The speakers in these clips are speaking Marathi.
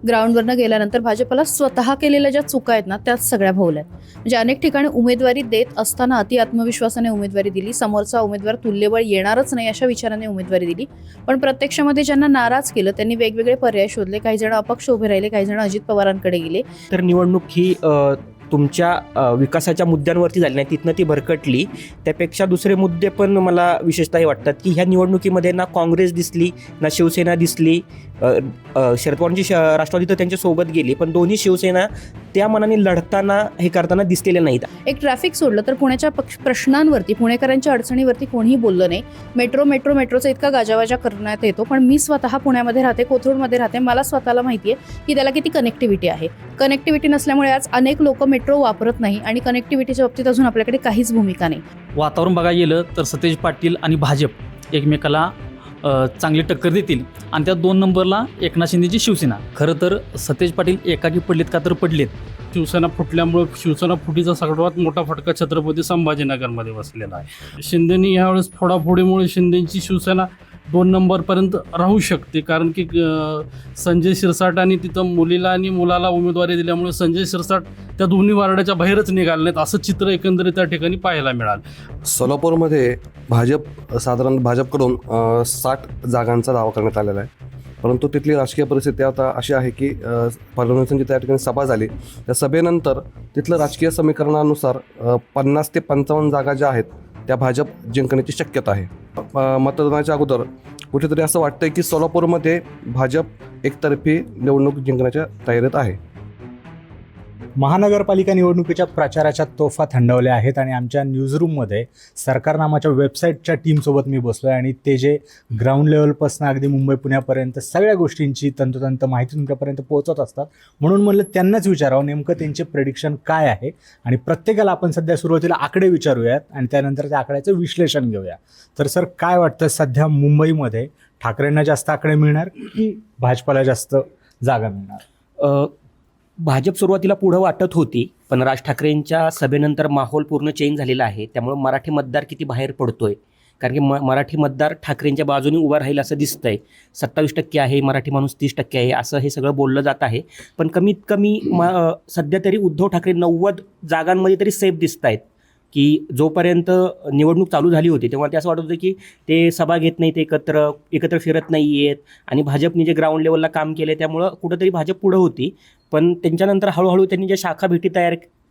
ग्राउंडवरनं गेल्यानंतर भाजपला स्वतः केलेल्या ज्या चुका आहेत ना त्याच सगळ्या भोवल्यात. म्हणजे अनेक ठिकाणी उमेदवारी देत असताना अति आत्मविश्वासाने उमेदवारी दिली, समोरचा उमेदवार तुल्यबळ येणारच नाही अशा विचाराने उमेदवारी दिली. पण प्रत्यक्षामध्ये ज्यांना नाराज केलं त्यांनी वेगवेगळे पर्याय शोधले. काही जण अपक्ष उभे राहिले, काही जण अजित पवारांकडे गेले. तर निवडणूक ही तुमच्या विकासाच्या मुद्द्यांवरती झाली नाही, तिथनं ती भरकटली. त्यापेक्षा दुसरे मुद्दे पण मला विशेषतः हे वाटतात की ह्या निवडणुकीमध्ये ना काँग्रेस दिसली ना शिवसेना दिसली. शरद पवारांची राष्ट्रवादी तर त्यांच्यासोबत गेली, पण दोन्ही शिवसेना त्या मनाने लढताना हे करताना दिसलेल्या नाहीत. एक ट्रॅफिक सोडलं तर पुण्याच्या प्रश्नांवरती, पुणेकरांच्या अडचणीवरती कोणीही बोललं नाही. मेट्रोचा इतका गाजावाजा करण्यात येतो, पण मी स्वतः पुण्यामध्ये राहते, कोथरूडमध्ये राहते. मला स्वतःला माहिती आहे की त्याला किती कनेक्टिव्हिटी आहे. कनेक्टिव्हिटी नसल्यामुळे आज अनेक लोक मेट्रो वापरत नाही आणि कनेक्टिव्हिटीच्या बाबतीत अजून आपल्याकडे काहीच भूमिका नाही. वातावरण बघायला गेलं तर सतेज पाटील आणि भाजप एकमेकाला चांगली टक्कर देतील आणि त्या 2 नंबरला एकनाथ शिंदेची शिवसेना. खरं तर सतेज पाटील एकाकी पडलेत का तर पडलेत. शिवसेना फुटल्यामुळे शिवसेना फुटीचा सर्वात मोठा फटका छत्रपती संभाजीनगरमध्ये बसलेला आहे. शिंदेनी यावेळेस फोडाफोडीमुळे शिंदेची शिवसेना 2 नंबरपर्यंत राहू शकते, कारण की संजय शिरसाटांनी तिथं मुलीला आणि मुलाला उमेदवारी दिल्यामुळे संजय शिरसाट त्या दोन्ही वार्डाच्या बाहेरच निघाले नाहीत, असं चित्र एकंदरीत त्या ठिकाणी पाहायला मिळालं. सोलापूरमध्ये भाजपकडून 60 जागांचा दावा करण्यात आलेला आहे. परंतु तिथली राजकीय परिस्थिती आता अशी आहे की फडणवीसांची त्या ठिकाणी सभा झाली. त्या सभेनंतर तिथलं राजकीय समीकरणानुसार 50 ते 55 जागा ज्या आहेत त्या भाजप जिंकण्याची शक्यता आहे. मतदानाच्या अगोदर कुठेतरी असं वाटतंय की सोलापूरमध्ये भाजप एकतर्फी निवडणूक जिंकण्याच्या तयारीत आहे. महानगरपालिका निवडणुकीच्या प्रचाराच्या तोफा थंडवल्या आहेत आणि आमच्या न्यूजरूममध्ये सरकार नामाच्या वेबसाईटच्या टीमसोबत मी बसलो आहे आणि ते जे ग्राउंड लेवलपासून अगदी मुंबई पुण्यापर्यंत सगळ्या गोष्टींची तंतोतंत माहिती तुमच्यापर्यंत पोहोचत असतात. म्हणून म्हणलं त्यांनाच विचारावं नेमकं त्यांचे प्रेडिक्शन काय आहे आणि प्रत्येकाला आपण सध्या सुरुवातीला आकडे विचारूयात आणि त्यानंतर त्या आकड्याचं विश्लेषण घेऊया. तर सर, काय वाटतं सध्या मुंबईमध्ये ठाकरेंना जास्त आकडे मिळणार की भाजपाला जास्त जागा मिळणार? भाजप सुरुवातीला पुढं वाटत होती, पण राज ठाकरेंच्या सभेनंतर माहोल पूर्ण चेंज झालेला आहे. त्यामुळे मराठी मतदार किती बाहेर पडतोय, कारण की मराठी मतदार ठाकरेंच्या बाजूने उभा राहील असं दिसतंय. 27% आहे, मराठी माणूस 30% आहे, असं हे सगळं बोललं जात आहे. पण कमीत कमी सध्या तरी उद्धव ठाकरे 90 जागांमध्ये तरी सेफ दिसत आहेत. की जोपर्यंत निवडणूक चालू झाली होती तेव्हा ते असं वाटत होतं की ते सभा घेत नाहीत, एकत्र फिरत नाही आहेत आणि भाजपने जे ग्राउंड लेवलला काम केलं त्यामुळं कुठंतरी भाजप पुढं होती. पण त्यांच्यानंतर हळूहळू त्यांनी ज्या शाखा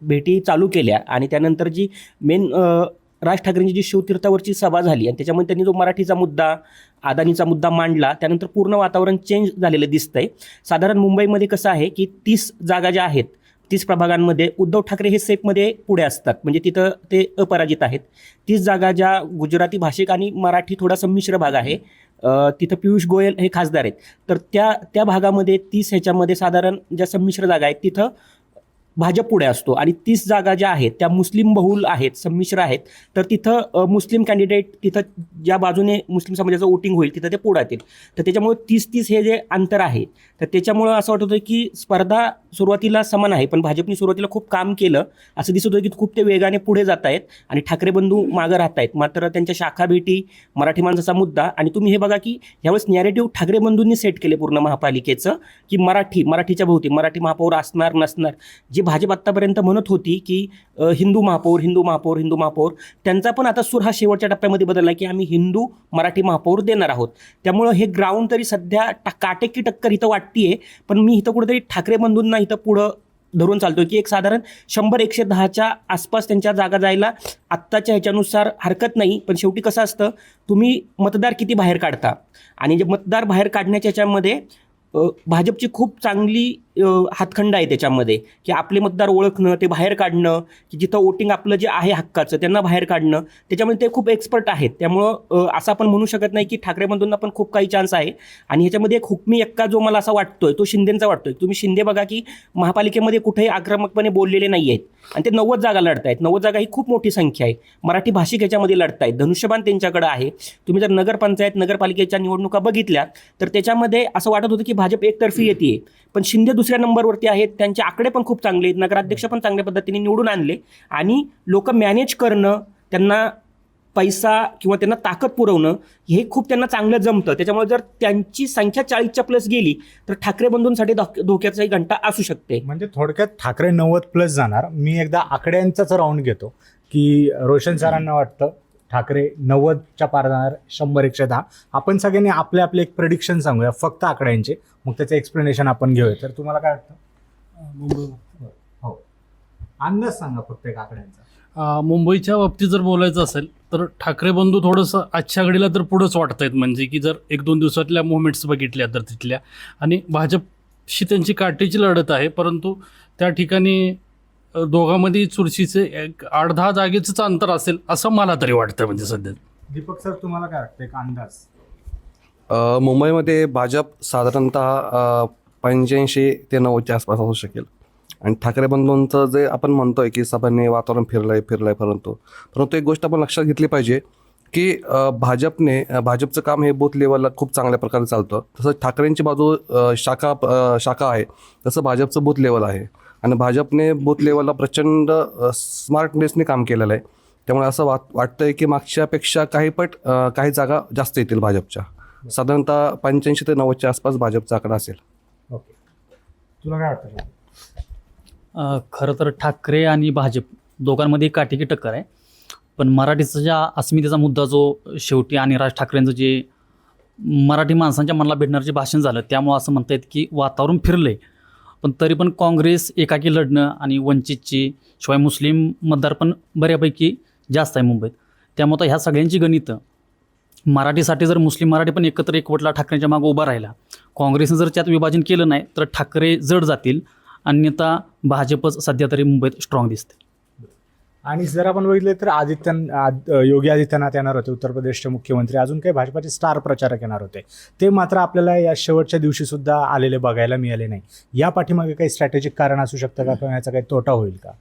भेटी चालू केल्या आणि त्यानंतर जी मेन राज ठाकरेंची जी शिवतीर्थावरची सभा झाली आणि त्याच्यामध्ये त्यांनी जो मराठीचा मुद्दा, अदानीचा मुद्दा मांडला, त्यानंतर पूर्ण वातावरण चेंज झालेलं दिसतंय. साधारण मुंबईमध्ये कसं आहे की 30 जागा ज्या आहेत, 30 प्रभागांमध्ये उद्धव ठाकरे हे सेफमध्ये पुढे असतात, म्हणजे तिथं ते अपराजित आहेत. 30 जागा ज्या गुजराती भाषिक आणि मराठी थोडा संमिश्र भाग आहे, तिथं पियुष गोयल हे खासदार आहेत. तर त्या भागामध्ये 30 ह्याच्यामध्ये साधारण ज्या संमिश्र जागा आहेत तिथं भाजप पुढे असतो आणि 30 जागा ज्या आहेत त्या मुस्लिम बहुल आहेत, संमिश्र आहेत. तर तिथं मुस्लिम कॅन्डिडेट, तिथं ज्या बाजूने मुस्लिम समाजाचं वोटिंग होईल तिथं ते पुढे येतील. तर त्याच्यामुळे 30-30 हे जे अंतर आहे, तर त्याच्यामुळं असं वाटत होतं की स्पर्धा सुरुवातीला समान आहे, पण भाजपने सुरुवातीला खूप काम केलं असं दिसत होतं की खूप ते वेगाने पुढे जात आहेत आणि ठाकरे बंधू मागं राहत आहेत. मात्र त्यांच्या शाखा भेटी, मराठी माणसाचा मुद्दा आणि तुम्ही हे बघा की यावेळेस नॅरेटिव्ह ठाकरे बंधूंनी सेट केले पूर्ण महापालिकेचं की मराठीच्या भोवती मराठी महापौर असणार नसणार. जे भाजप आत्तापर्यंत म्हणत होती की हिंदू महापौर, त्यांचा पण आता सूर हा शेवटच्या टप्प्यामध्ये बदलला की आम्ही हिंदू मराठी महापौर देणार आहोत. त्यामुळं हे ग्राउंड तरी सध्या काटेकी टक्कर इथं वाटतीये. पण मी इथं कुठेतरी ठाकरे बंधूंना इथं पुढं धरून चालतोय की एक साधारण 100-110च्या आसपास त्यांच्या जागा जायला आत्ताच्या ह्याच्यानुसार हरकत नाही. पण शेवटी कसं असतं, तुम्ही मतदार किती बाहेर काढता आणि जे मतदार बाहेर काढण्याच्या ह्याच्यामध्ये भाजपची खूप चांगली हातखंड आहे त्याच्यामध्ये की आपले मतदार ओळखणं, ते बाहेर काढणं, की जिथं वोटिंग आपलं जे आहे हक्काचं त्यांना बाहेर काढणं, त्याच्यामध्ये ते खूप एक्सपर्ट आहेत. त्यामुळं असं आपण म्हणू शकत नाही की ठाकरे बंधूंना पण खूप काही चान्स आहे. आणि ह्याच्यामध्ये एक हुकमी एक्का जो मला असा वाटतोय तो शिंदेचा वाटतोय. तुम्ही शिंदे बघा की महापालिकेमध्ये कुठेही आक्रमकपणे बोललेले नाही आहेत आणि ते 90 जागा लढतायत. 90 जागा ही खूप मोठी संख्या आहे. मराठी भाषिक ह्याच्यामध्ये लढतायत, धनुष्यबाण त्यांच्याकडे आहे. तुम्ही जर नगरपालिकेच्या निवडणुका बघितल्या तर त्याच्यामध्ये असं वाटत होतं की भाजप एकतर्फी येते, पण शिंदे दुसऱ्या नंबरवरती आहेत. त्यांचे आकडे पण खूप चांगले आहेत, नगराध्यक्ष पण चांगल्या पद्धतीने निवडून आणले आणि लोक मॅनेज करणं, त्यांना पैसा किंवा त्यांना ताकद पुरवणं हे खूप त्यांना चांगलं जमतं. त्याच्यामुळे जर त्यांची संख्या 40च्या प्लस गेली तर ठाकरे बंधूंसाठी धोक्याचाही घंटा असू शकते. म्हणजे थोडक्यात ठाकरे 90+ जाणार. मी एकदा आकड्यांचाच राऊंड घेतो की रोशन सरांना वाटतं ठाकरे 90च्या पार जाणार, 100-110. आपण सगळ्यांनी आपले आपले एक प्रेडिक्शन सांगूया फक्त आकड्यांचे, मग त्याचं एक्सप्लेनेशन आपण घेऊया. तर तुम्हाला काय वाटतं? हो, अंदाज सांगा फक्त एक आकड्यांचा. मुंबईच्या बाबतीत जर बोलायचं असेल तर ठाकरे बंधू थोडंसं आजच्या घडीला तर पुढंच वाटत आहेत. म्हणजे की जर 1-2 दिवसातल्या मुवमेंट्स बघितल्या तर तिथल्या, आणि भाजपशी त्यांची काटेची लढत आहे. परंतु त्या ठिकाणी दोघांमध्ये चुरशीचे एक 8-10 जागेचंच अंतर असेल असं मला तरी वाटतं. म्हणजे सध्या दीपक सर, तुम्हाला काय वाटतं एक अंदाज? मुंबईमध्ये भाजप साधारणतः 85 ते 90च्या आसपास असू शकेल. आणि ठाकरे बंधूंचं जे आपण म्हणतोय की सभांनी वातावरण फिरलंय परंतु एक गोष्ट आपण लक्षात घेतली पाहिजे की भाजपचं काम हे बूथ लेवलला खूप चांगल्या प्रकारे चालतं. तसं ठाकरेंची बाजू शाखा आहे, तसं भाजपचं बूथ लेवल आहे. आणि भाजपने बूथ लेवलला प्रचंड स्मार्टनेसने काम केलेलं आहे. त्यामुळे असं वाटतंय की मागच्यापेक्षा काही जागा जास्त येतील भाजपच्या. साधारणतः 85 ते 90च्या आसपास भाजपचा आकडा असेल. ओके, तुला काय वाटतं? खरं तर ठाकरे आणि भाजप दोघांमध्ये काटेकी टक्कर आहे. पण मराठीचा ज्या अस्मितेचा मुद्दा जो शेवटी आणि राज ठाकरेंचं जे मराठी माणसांच्या मनाला भेटणारं जे भाषण झालं, त्यामुळं असं म्हणता येतं की वातावरण फिरलं आहे. पण तरी पण काँग्रेस एकाकी लढणं आणि वंचितची शिवाय मुस्लिम मतदार पण बऱ्यापैकी जास्त आहे मुंबईत. त्यामुळे ह्या सगळ्यांची गणितं मराठीसाठी जर मुस्लिम मराठी पण एकत्र एकवटला ठाकरेंच्या मागं उभा राहिला, काँग्रेसनं जर त्यात विभाजन केलं नाही तर ठाकरे जड जातील. अन्यथा भाजपच सध्या तरी मुंबईत स्ट्रॉंग दिसते. आणि जर आपण बघितलं तर योगी आदित्यनाथ येणार होते, उत्तर प्रदेशचे मुख्यमंत्री. अजून काही भाजपाचे स्टार प्रचारक येणार होते, ते मात्र आपल्याला या शेवटच्या दिवशी सुद्धा आलेले बघायला मिळाले नाही. या पाठीमागे काही स्ट्रॅटेजिक कारण असू शकतं का, किंवा याचा काही तोटा होईल का?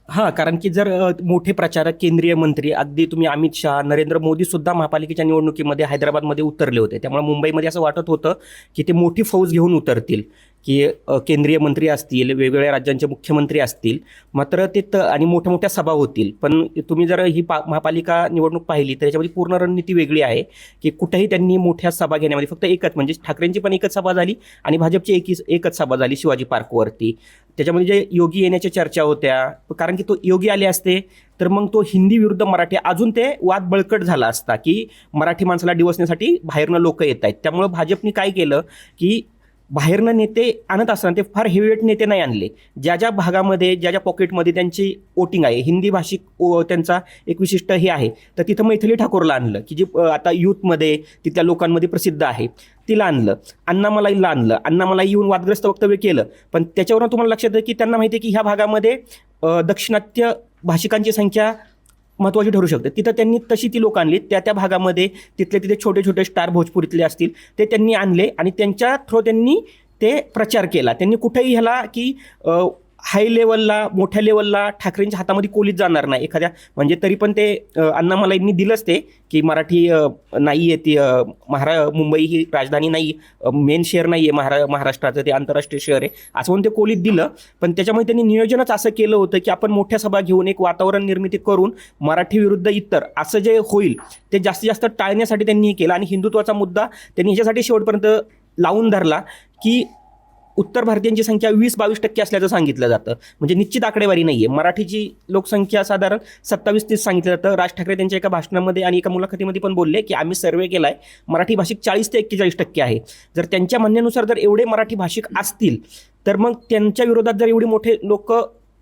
हां, कारण की जर मोठे प्रचारक, केंद्रीय मंत्री, अगदी तुम्ही अमित शहा, नरेंद्र मोदी सुद्धा महापालिकेच्या निवडणुकीमध्ये हैदराबादमध्ये उतरले होते. त्यामुळे मुंबईमध्ये असं वाटत होतं की ते मोठी फौज घेऊन उतरतील, की केंद्रीय मंत्री असतील, वेगवेगळ्या राज्यांचे मुख्यमंत्री असतील, मात्र ते आणि मोठ्या मोठ्या सभा होतील. पण तुम्ही जर ही महापालिका निवडणूक पाहिली तर याच्यामध्ये पूर्ण रणनीती वेगळी आहे की कुठेही त्यांनी मोठ्या सभा घेण्यामध्ये फक्त एकच, म्हणजे ठाकरेंची पण एकच सभा झाली आणि भाजपची एकच सभा झाली शिवाजी पार्कवरती. त्याच्यामध्ये जे योगी येण्याच्या चर्चा होत्या, कारण की तो योगी आले असते तर मग तो हिंदी विरुद्ध मराठी अजून ते वाद बळकट झाला असता की मराठी माणसाला डिवचण्यासाठी बाहेरनं लोक येत आहेत. त्यामुळं भाजपने काय केलं की बाहेरनं नेते आणत असताना ते फार हेवीवेट नेते नाही आणले. ज्या भागामध्ये ज्या पॉकेटमध्ये त्यांची वोटिंग आहे, हिंदी भाषिक त्यांचा एक विशिष्ट हे आहे, तर तिथं मैथिली ठाकूरला आणलं की जी आता यूथमध्ये तिथल्या लोकांमध्ये प्रसिद्ध आहे, तिला आणलं. अण्णामलाईला आणलं. अण्णामलाई येऊन वादग्रस्त वक्तव्य केलं. पण त्याच्यावरून तुम्हाला लक्षात येतं की त्यांना माहिती आहे की ह्या भागामध्ये दाक्षिणात्य भाषिकांची संख्या महत्त्वाची ठरू शकते. तिथं त्यांनी तशी ती लोक आणली. त्या भागामध्ये तिथे छोटे छोटे स्टार भोजपुरीतले असतील ते त्यांनी आणले आणि त्यांच्या थ्रू त्यांनी ते प्रचार केला. त्यांनी कुठेही ह्याला की हाय लेवलला, मोठ्या लेवलला ठाकरेंच्या हातामध्ये कोलीत जाणार नाही एखाद्या, म्हणजे तरी पण ते अण्णामलाईंनी दिलंच ते की मराठी नाही आहे, ती मुंबई ही राजधानी नाही, मेन शहर नाही आहे महाराष्ट्राचं, ते आंतरराष्ट्रीय शहर आहे असं म्हणून ते कोलीत दिलं. पण त्याच्यामुळे त्यांनी नियोजनच असं केलं होतं की आपण मोठ्या सभा घेऊन एक वातावरण निर्मिती करून मराठी विरुद्ध इतर असं जे होईल ते जास्तीत जास्त टाळण्यासाठी त्यांनी हे केलं. आणि हिंदुत्वाचा मुद्दा त्यांनी ह्याच्यासाठी शेवटपर्यंत लावून धरला की उत्तर भारतीयांची संख्या 20-22% असल्याचं सांगितलं जातं. म्हणजे निश्चित आकडेवारी नाही आहे. मराठीची लोकसंख्या साधारण 27-30 सांगितलं जातं. राज ठाकरे त्यांच्या एका भाषणामध्ये आणि एका मुलाखतीमध्ये पण बोलले की आम्ही सर्वे केला आहे, मराठी भाषिक 40 ते 41% आहे. जर त्यांच्या म्हणण्यानुसार जर एवढे मराठी भाषिक असतील तर मग त्यांच्या विरोधात जर एवढे मोठे लोक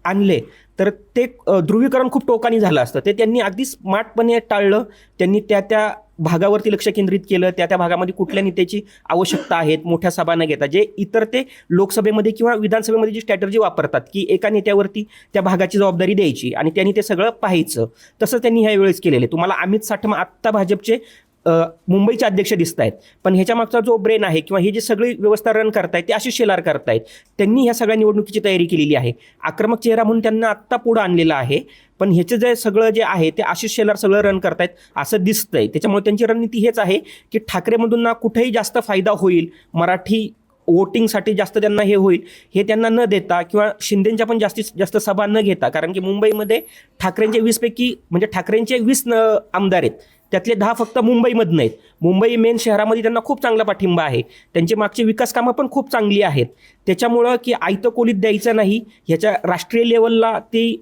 आणले तर ते ध्रुवीकरण खूप टोकानी झालं असतं. ते त्यांनी अगदी स्मार्टपणे टाळलं. त्यांनी त्या भागावरती लक्ष केंद्रित केलं. त्या भागामध्ये कुठल्या नेत्याची आवश्यकता आहे, मोठ्या सभा न घेता, जे इतर ते लोकसभेमध्ये किंवा विधानसभेमध्ये जी स्ट्रॅटर्जी वापरतात की एका नेत्यावरती त्या भागाची जबाबदारी द्यायची आणि त्यांनी ते सगळं पाहायचं, तसं त्यांनी ह्या वेळेस केलेलं आहे. तुम्हाला अमित साठम आत्ता भाजपचे मुंबईचे अध्यक्ष दिसत आहेत, पण ह्याच्या मागचा जो ब्रेन आहे किंवा हे जे सगळी व्यवस्था रन करतायत ते आशिष शेलार करतायत. त्यांनी ह्या सगळ्या निवडणुकीची तयारी केलेली आहे. आक्रमक चेहरा म्हणून त्यांना आत्ता पुढं आणलेलं आहे, पण ह्याचं जे सगळं जे आहे ते आशिष शेलार सगळं रन करतायत असं दिसतंय. त्याच्यामुळे त्यांची रणनीती हेच आहे की ठाकरेमधून कुठेही जास्त फायदा होईल, मराठी वोटिंगसाठी जास्त त्यांना हे होईल हे त्यांना न देता किंवा शिंदेंच्या पण जास्तीत जास्त सभा न घेता, कारण की मुंबईमध्ये ठाकरेंचे 20 पैकी म्हणजे ठाकरेंचे 20 आमदार आहेत त्यातले 10 फक्त मुंबईमधनं आहेत. मुंबई मेन शहरामध्ये त्यांना खूप चांगला पाठिंबा आहे. त्यांची मागची विकास कामं पण खूप चांगली आहेत. त्याच्यामुळं की आयतं कोलीत द्यायचं नाही, ह्याच्या राष्ट्रीय लेवलला ते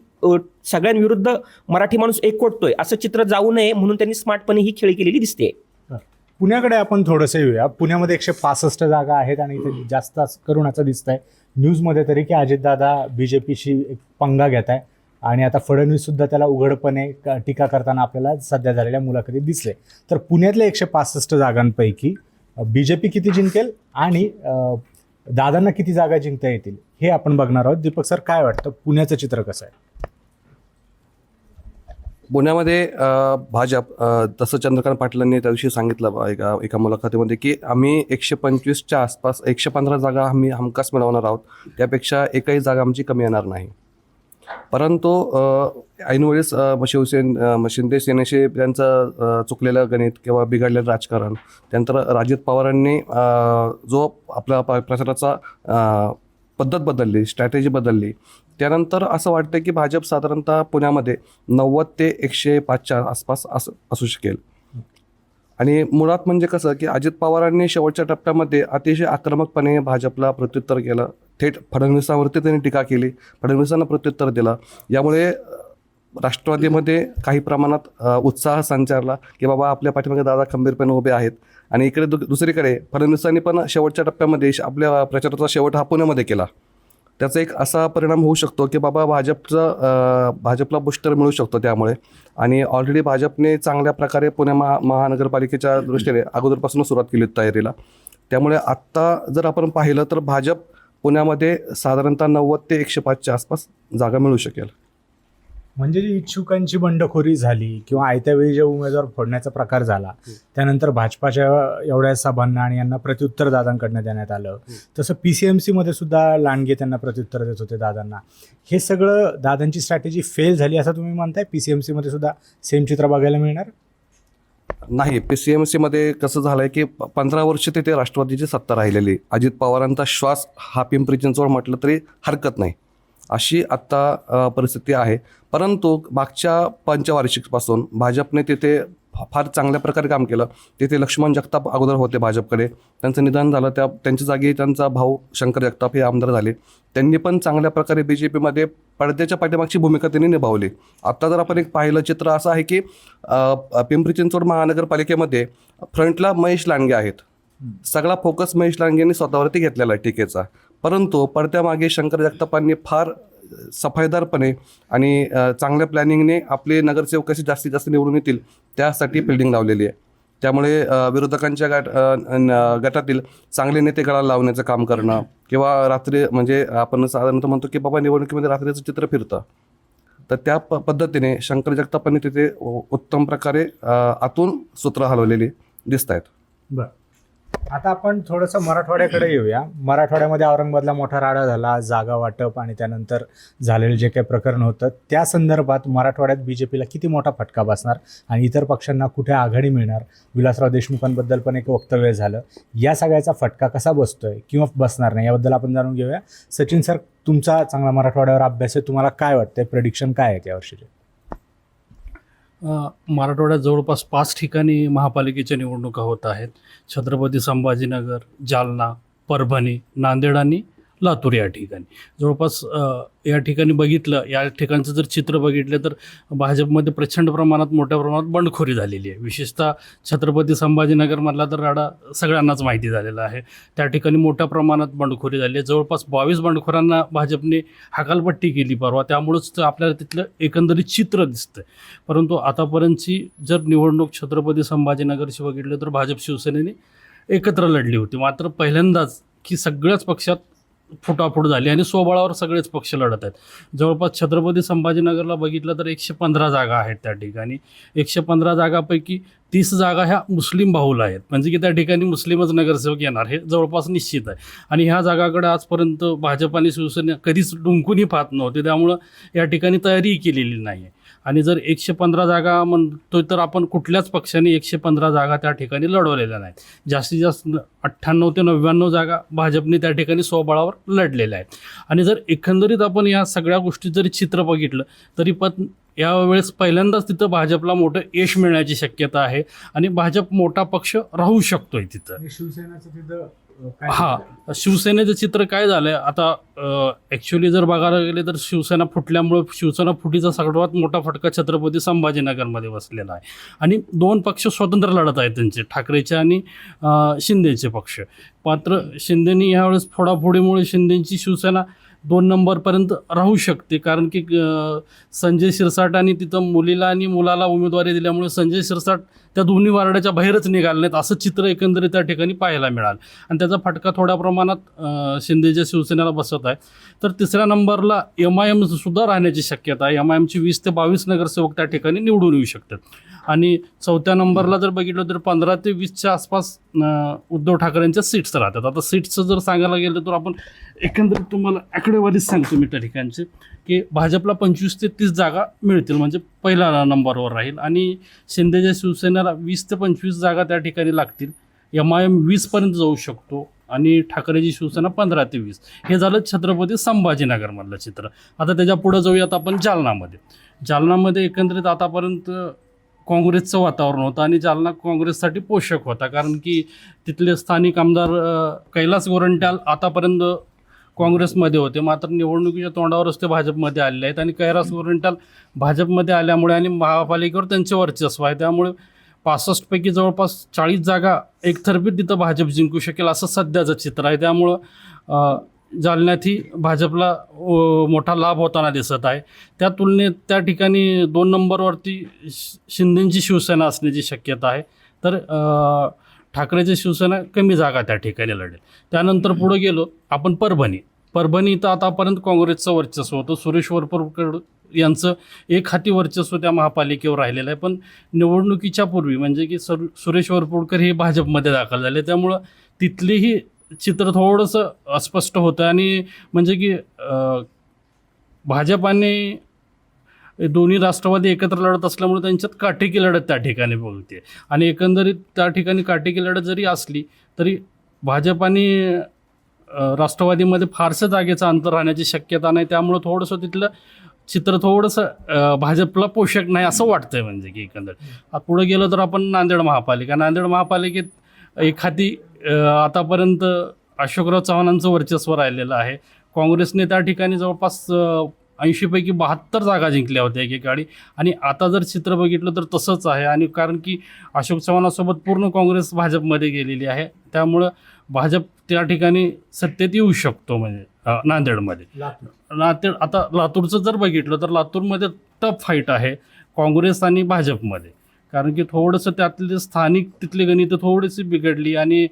सगळ्यांविरुद्ध मराठी माणूस एकवटतोय असं चित्र जाऊ नये म्हणून त्यांनी स्मार्टपणे ही खेळी केलेली दिसते. पुण्याकडे आपण थोडंसं येऊया. पुण्यामध्ये 165 जागा आहेत आणि इथे जास्त करून असं दिसतंय न्यूजमध्ये तरी की अजितदादा BJPशी एक पंगा घेत आहे आणि आता फडणवीस सुद्धा त्याला उघडपणे टीका करताना आपल्याला सध्या झालेल्या मुलाखतीत दिसले. तर पुण्यातल्या 165 जागांपैकी BJP किती जिंकेल आणि दादांना किती जागा जिंकता येतील हे आपण बघणार आहोत. दीपक सर, काय वाटतं पुण्याचं चित्र कसं आहे? पुण्यामध्ये भाजप तसं चंद्रकांत पाटलांनी त्या दिवशी सांगितलं एका मुलाखतीमध्ये की आम्ही 125च्या आसपास 115 जागा आम्ही हमखास मिळवणार आहोत, त्यापेक्षा एकही जागा आमची कमी येणार नाही. परंतु ऐनवेळेस शिंदे सेनेशी त्यांचं चुकलेलं गणित किंवा बिघडलेलं राजकारण, त्यानंतर अजित पवारांनी जो आपला प्रचाराचा पद्धत बदलली, स्ट्रॅटेजी बदलली, त्यानंतर असं वाटतं की भाजप साधारणतः पुण्यामध्ये 90 ते 105च्या आसपास असू शकेल. आणि मुळात म्हणजे कसं की अजित पवारांनी शेवटच्या टप्प्यामध्ये अतिशय आक्रमकपणे भाजपला प्रत्युत्तर केलं. थेट फडणवीसांवरती त्यांनी टीका केली, फडणवीसांना प्रत्युत्तर दिलं. यामुळे राष्ट्रवादीमध्ये काही प्रमाणात उत्साह संचारला की बाबा आपल्या पाठीमागे दादा खंबीरपणे उभे आहेत. आणि इकडे दुसरीकडे फडणवीसांनी पण शेवटच्या टप्प्यामध्ये आपल्या प्रचाराचा शेवट हा पुण्यामध्ये केला. त्याचा एक असा परिणाम होऊ शकतो की बाबा भाजपला बुस्टर मिळू शकतो त्यामुळे. आणि ऑलरेडी भाजपने चांगल्या प्रकारे पुणे महानगरपालिकेच्या दृष्टीने अगोदरपासून सुरुवात केली तयारीला. त्यामुळे आत्ता जर आपण पाहिलं तर भाजप पुण्यामध्ये साधारणतः 90 ते 105च्या आसपास जागा मिळू शकेल. म्हणजे जी इच्छुकांची बंडखोरी झाली किंवा आयत्या वेळी जे उमेदवार फोडण्याचा प्रकार झाला, त्यानंतर भाजपाच्या एवढ्या सभांना आणि यांना प्रत्युत्तर दादांकडनं देण्यात आलं. तसं PCMC मध्ये सुद्धा लांडगे त्यांना प्रत्युत्तर देत होते दादांना. हे सगळं दादांची स्ट्रॅटेजी फेल झाली असं तुम्ही म्हणताय? PCMC मध्ये सुद्धा सेम चित्र बघायला मिळणार नाही. PCMC मध्ये कसं झालंय की 15 वर्ष तिथे राष्ट्रवादीची सत्ता राहिलेली. अजित पवारांचा श्वास हा पिंपरी चिंचवड म्हटलं तरी हरकत नाही, अशी आत्ता परिस्थिती आहे. परंतु मागच्या पंचवार्षिकपासून भाजपने तिथे फार चांगल्या प्रकारे काम केलं. तिथे लक्ष्मण जगताप अगोदर होते भाजपकडे, त्यांचं निधन झालं. त्यांच्या जागी त्यांचा भाऊ शंकर जगताप हे आमदार झाले. त्यांनी पण चांगल्या प्रकारे BJPमध्ये पडद्याच्या पाठीमागची भूमिका त्यांनी निभावली. आता जर आपण एक पाहिलं चित्र असं आहे की पिंपरी चिंचवड महानगरपालिकेमध्ये फ्रंटला महेश लांडगे आहेत. सगळा फोकस महेश लांडगेंनी स्वतःवरती घेतलेला आहे टीकेचा. परंतु पडद्यामागे शंकर जगतापांनी फार सफाईदारपणे आणि चांगल्या प्लॅनिंगने आपले नगरसेवक कसे जास्तीत जास्त निवडून येतील त्यासाठी फिल्डिंग लावलेली आहे. त्यामुळे विरोधकांच्या गटातील चांगले नेते गळाला लावण्याचं काम करणं किंवा रात्री म्हणजे आपण साधारणतः म्हणतो की बाबा निवडणुकीमध्ये रात्रीचं चित्र फिरतं, तर त्या पद्धतीने शंकर जगतापांनी तिथे उत्तम प्रकारे आतून सूत्र हलवलेली दिसत आहेत. बरं, आता आपण थोडंसं मराठवाड्याकडे येऊया. मराठवाड्यामध्ये औरंगाबादला मोठा राडा झाला, जागा वाटप आणि त्यानंतर झालेलं जे काही प्रकरण होतं त्या संदर्भात मराठवाड्यात BJPला किती मोठा फटका बसणार आणि इतर पक्षांना कुठे आघाडी मिळणार? विलासराव देशमुखांबद्दल पण एक वक्तव्य झालं. या सगळ्याचा फटका कसा बसतोय किंवा बसणार नाही याबद्दल आपण जाणून घेऊया. सचिन सर, तुमचा चांगला मराठवाड्यावर अभ्यास आहे, तुम्हाला काय वाटतंय, प्रेडिक्शन काय आहे यावर्षीचे? मराठवाड्यात जवळपास 5 ठिकाणी महापालिकेच्या निवडणुका होत आहेत. छत्रपती संभाजीनगर, जालना, परभणी, नांदेड आणि लातूर या ठिकाणी. जवळपास या ठिकाणी बघितलं, या ठिकाणचं जर चित्र बघितलं तर भाजपमध्ये प्रचंड प्रमाणात मोठ्या प्रमाणात बंडखोरी झालेली आहे. विशेषतः छत्रपती संभाजीनगरमधला तर राडा सगळ्यांनाच माहिती झालेला आहे. त्या ठिकाणी मोठ्या प्रमाणात बंडखोरी झाली आहे. जवळपास 22 बंडखोरांना भाजपने हकालपट्टी केली परवा, त्यामुळंच आपल्याला तिथलं एकंदरीत चित्र दिसतं. परंतु आतापर्यंतची जर निवडणूक छत्रपती संभाजीनगरची बघितलं तर भाजप शिवसेनेने एकत्र लढली होती. मात्र पहिल्यांदाच की सगळ्याच पक्षात फुटाफूट झाली आणि स्वबळावर सगळेच पक्ष लढत आहेत. जवळपास छत्रपती संभाजीनगरला बघितलं तर 115 जागा आहेत त्या ठिकाणी. 115 जागापैकी 30 जागा ह्या मुस्लिम बाहुल आहेत, म्हणजे की त्या ठिकाणी मुस्लिमच नगरसेवक येणार हे जवळपास निश्चित आहे. आणि ह्या जागाकडे आजपर्यंत भाजप आणि शिवसेना कधीच डुंकूनही पाहत नव्हते, त्यामुळं या ठिकाणी तयारीही केलेली नाही आहे. आणि जर 115 जागा म्हणतोय तर आपण कुठल्याच पक्षाने 115 जागा त्या ठिकाणी लढवलेल्या नाहीत. जास्तीत जास्त 98 ते 99 जागा भाजपने त्या ठिकाणी स्वबळावर लढलेल्या आहेत. आणि जर एकंदरीत आपण या सगळ्या गोष्टी जरी चित्र बघितलं तरी पण यावेळेस पहिल्यांदाच तिथं भाजपला मोठं यश मिळण्याची शक्यता आहे आणि भाजप मोठा पक्ष राहू शकतोय तिथं. आणि शिवसेनाचं तिथं काय हां, शिवसेनेचं चित्र काय झालंय आता, ॲक्च्युली जर बघायला गेले तर शिवसेना फुटल्यामुळं शिवसेना फुटीचा सर्वात मोठा फटका छत्रपती संभाजीनगरमध्ये बसलेला आहे. आणि 2 पक्ष स्वतंत्र लढत आहेत त्यांचे, ठाकरेचे आणि शिंदेचे पक्ष. मात्र शिंदेनी यावेळेस फोडाफोडीमुळे शिंदेची शिवसेना 2 नंबरपर्यंत राहू शकते, कारण की संजय शिरसाट आणि तिथं मुलीला आणि मुलाला उमेदवारी दिल्यामुळे संजय शिरसाट त्या दोन्ही वार्डाच्या बाहेरच निघाले नाहीत, असं चित्र एकंदरीत त्या ठिकाणी पाहायला मिळालं. आणि त्याचा फटका थोड्या प्रमाणात शिंदेच्या शिवसेनेला बसत आहे. तर 3ऱ्या नंबरला MIM सुद्धा राहण्याची शक्यता आहे. MIMची 20 ते 22 नगरसेवक त्या ठिकाणी निवडून येऊ शकतात. आणि 4थ्या नंबरला जर बघितलं तर 15 ते 20च्या आसपास उद्धव ठाकरेंच्या सीट्स राहतात. आता सीट्सचं जर सांगायला गेलं तर आपण एकंदरीत तुम्हाला आकडेवारीच सांगतो मी त्या ठिकाणचे, की भाजपला 25 ते 30 जागा मिळतील, म्हणजे पहिल्या नंबरवर राहील. आणि शिंदेच्या शिवसेनेला 20 ते 25 जागा त्या ठिकाणी लागतील. MIM 20पर्यंत जाऊ शकतो आणि ठाकरेची शिवसेना 15 ते 20. हे झालं छत्रपती संभाजीनगरमधलं चित्र. आता त्याच्या पुढं जाऊयात आपण जालनामध्ये एकंदरीत आतापर्यंत काँग्रेसचं वातावरण होतं आणि जालना काँग्रेससाठी पोषक होता, कारण की तिथले स्थानिक आमदार कैलास गोरंट्याल आतापर्यंत काँग्रेसमध्ये होते, मात्र निवडणुकीच्या तोंडावरच ते भाजपमध्ये आलेले आहेत. आणि कैलास गोरंट्याल भाजपमध्ये आल्यामुळे आणि महापालिकेवर त्यांचे वर्चस्व आहे, त्यामुळे 65 पैकी जवळपास 40 जागा एकतर्फी तिथं भाजप जिंकू शकेल असं सध्याचं चित्र आहे. त्यामुळं जालन्यातही भाजपला मोठा लाभ होताना दिसत आहे. त्या तुलनेत त्या ठिकाणी 2 नंबरवरती शिंदेची शिवसेना असण्याची शक्यता आहे. तर ठाकरेची शिवसेना कमी जागा त्या ठिकाणी लढेल. त्यानंतर पुढे गेलो आपण परभणी तर आतापर्यंत काँग्रेसचं वर्चस्व होतं. सुरेश वरपुडकर यांचं एक हाती वर्चस्व त्या महापालिकेवर राहिलेलं आहे. पण निवडणुकीच्या पूर्वी म्हणजे की सुरेश वरपुडकर हे भाजपमध्ये दाखल झाले, त्यामुळं तिथलीही चित्र थोडंसं अस्पष्ट होतं. आणि म्हणजे की भाजप आणि दोन्ही राष्ट्रवादी एकत्र लढत असल्यामुळे त्यांच्यात काटेकी लढत त्या ठिकाणी बोलते. आणि एकंदरीत त्या ठिकाणी काटेकी लढत जरी असली तरी भाजप आणि राष्ट्रवादीमध्ये फारसं जागेचं अंतर राहण्याची शक्यता नाही, त्यामुळं थोडंसं तिथलं चित्र थोडंसं भाजपला पोषक नाही असं वाटतंय. म्हणजे की एकंदरीत पुढे गेलं तर आपण नांदेड महापालिकेत एखादी आतापर्यंत अशोकराव चव्हाणांचं वर्चस्व राहिलेलं आहे. काँग्रेसने त्या ठिकाणी जवळपास 80 पैकी 72 जागा जिंकल्या होत्या एकेकाळी. आणि आता जर चित्र बघितलं तर तसंच आहे. आणि कारण की अशोक चव्हाणासोबत पूर्ण काँग्रेस भाजपमध्ये गेलेली आहे, त्यामुळं भाजप त्या ठिकाणी सत्तेत येऊ शकतो. म्हणजे नांदेड आता लातूरचं जर बघितलं तर लातूरमध्ये टफ फाईट आहे काँग्रेस आणि भाजपमध्ये, कारण की थोडंसं त्यातले स्थानिक तिथली गणितं थोडीशी बिघडली आणि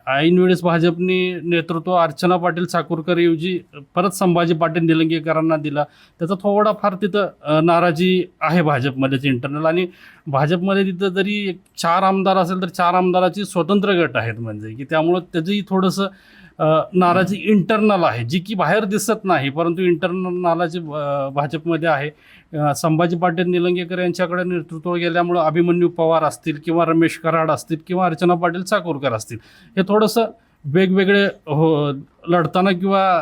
ऐन वेळेस भाजपने नेतृत्व अर्चना पाटील चाकूरकर परत संभाजी पाटील निलंगेकरांना दिला. त्याचा थोडाफार तिथं नाराजी आहे भाजपमध्येच इंटरनल. आणि भाजपमध्ये तिथं जरी 4 आमदार असेल तर 4 आमदाराची स्वतंत्र गट आहेत, म्हणजे की त्यामुळं त्याचंही थोडंसं नाराजी इंटरनल आहे, जी की बाहेर दिसत नाही, परंतु इंटरनल नाराजी भाजपमध्ये आहे. संभाजी पाटील निलंगेकर यांच्याकडे नेतृत्व गेल्यामुळं अभिमन्यू पवार असतील किंवा रमेश कराड असतील किंवा अर्चना पाटील चाकूरकर असतील, हे थोडंसं वेगवेगळे लढताना किंवा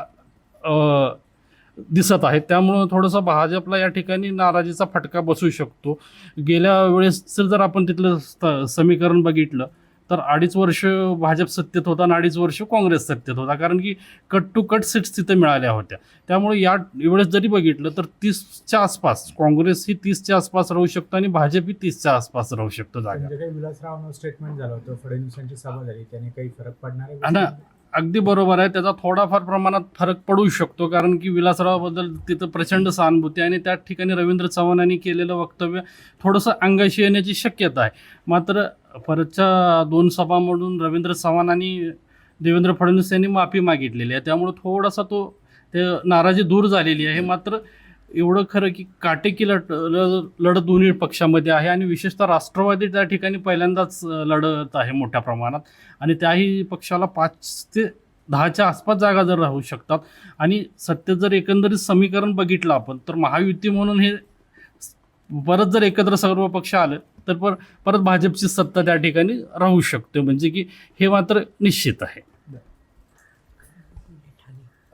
दिसत आहेत. त्यामुळं थोडंसं भाजपला या ठिकाणी नाराजीचा फटका बसू शकतो. गेल्या वेळेस जर आपण तिथलं समीकरण बघितलं तर 2.5 वर्ष भाजप सत्तेत होता आणि 2.5 वर्ष काँग्रेस सत्तेत होता, कारण की कट टू कट सीट्स तिथे मिळाल्या होत्या. त्यामुळे या वेळेस जरी बघितलं तर 30च्या आसपास काँग्रेस ही 30च्या आसपास राहू शकतो आणि भाजप ही 30च्या आसपास राहू शकतो जागा. काही विलासराव स्टेटमेंट झालं होतं, फडणवीसांची सभा झाली, त्याने काही फरक पडणार आहे? आणि अगदी बरोबर आहे, त्याचा थोडाफार प्रमाणात फरक पडू शकतो, कारण की विलासरावाबद्दल तिथं प्रचंड सहानुभूती आणि त्या ठिकाणी रवींद्र चव्हाणांनी केलेलं वक्तव्य थोडंसं अंगाशी येण्याची शक्यता आहे. मात्र परतच्या 2 सभामधून रवींद्र चव्हाण आणि देवेंद्र फडणवीस यांनी माफी मागितलेली आहे, त्यामुळे थोडासा ते नाराजी दूर झालेली आहे. मात्र एवढं खरं की काटेकी लढत दोन्ही पक्षामध्ये आहे आणि विशेषतः राष्ट्रवादी त्या ठिकाणी पहिल्यांदाच लढत आहे मोठ्या प्रमाणात आणि त्याही पक्षाला 5 ते 10च्या आसपास जागा जर राहू शकतात. आणि सत्तेत जर एकंदरीत समीकरण बघितलं आपण तर महायुती म्हणून हे परत जर एकत्र सर्व पक्ष आले तर परत भाजपची सत्ता त्या ठिकाणी राहू शकते, म्हणजे की हे मात्र निश्चित आहे.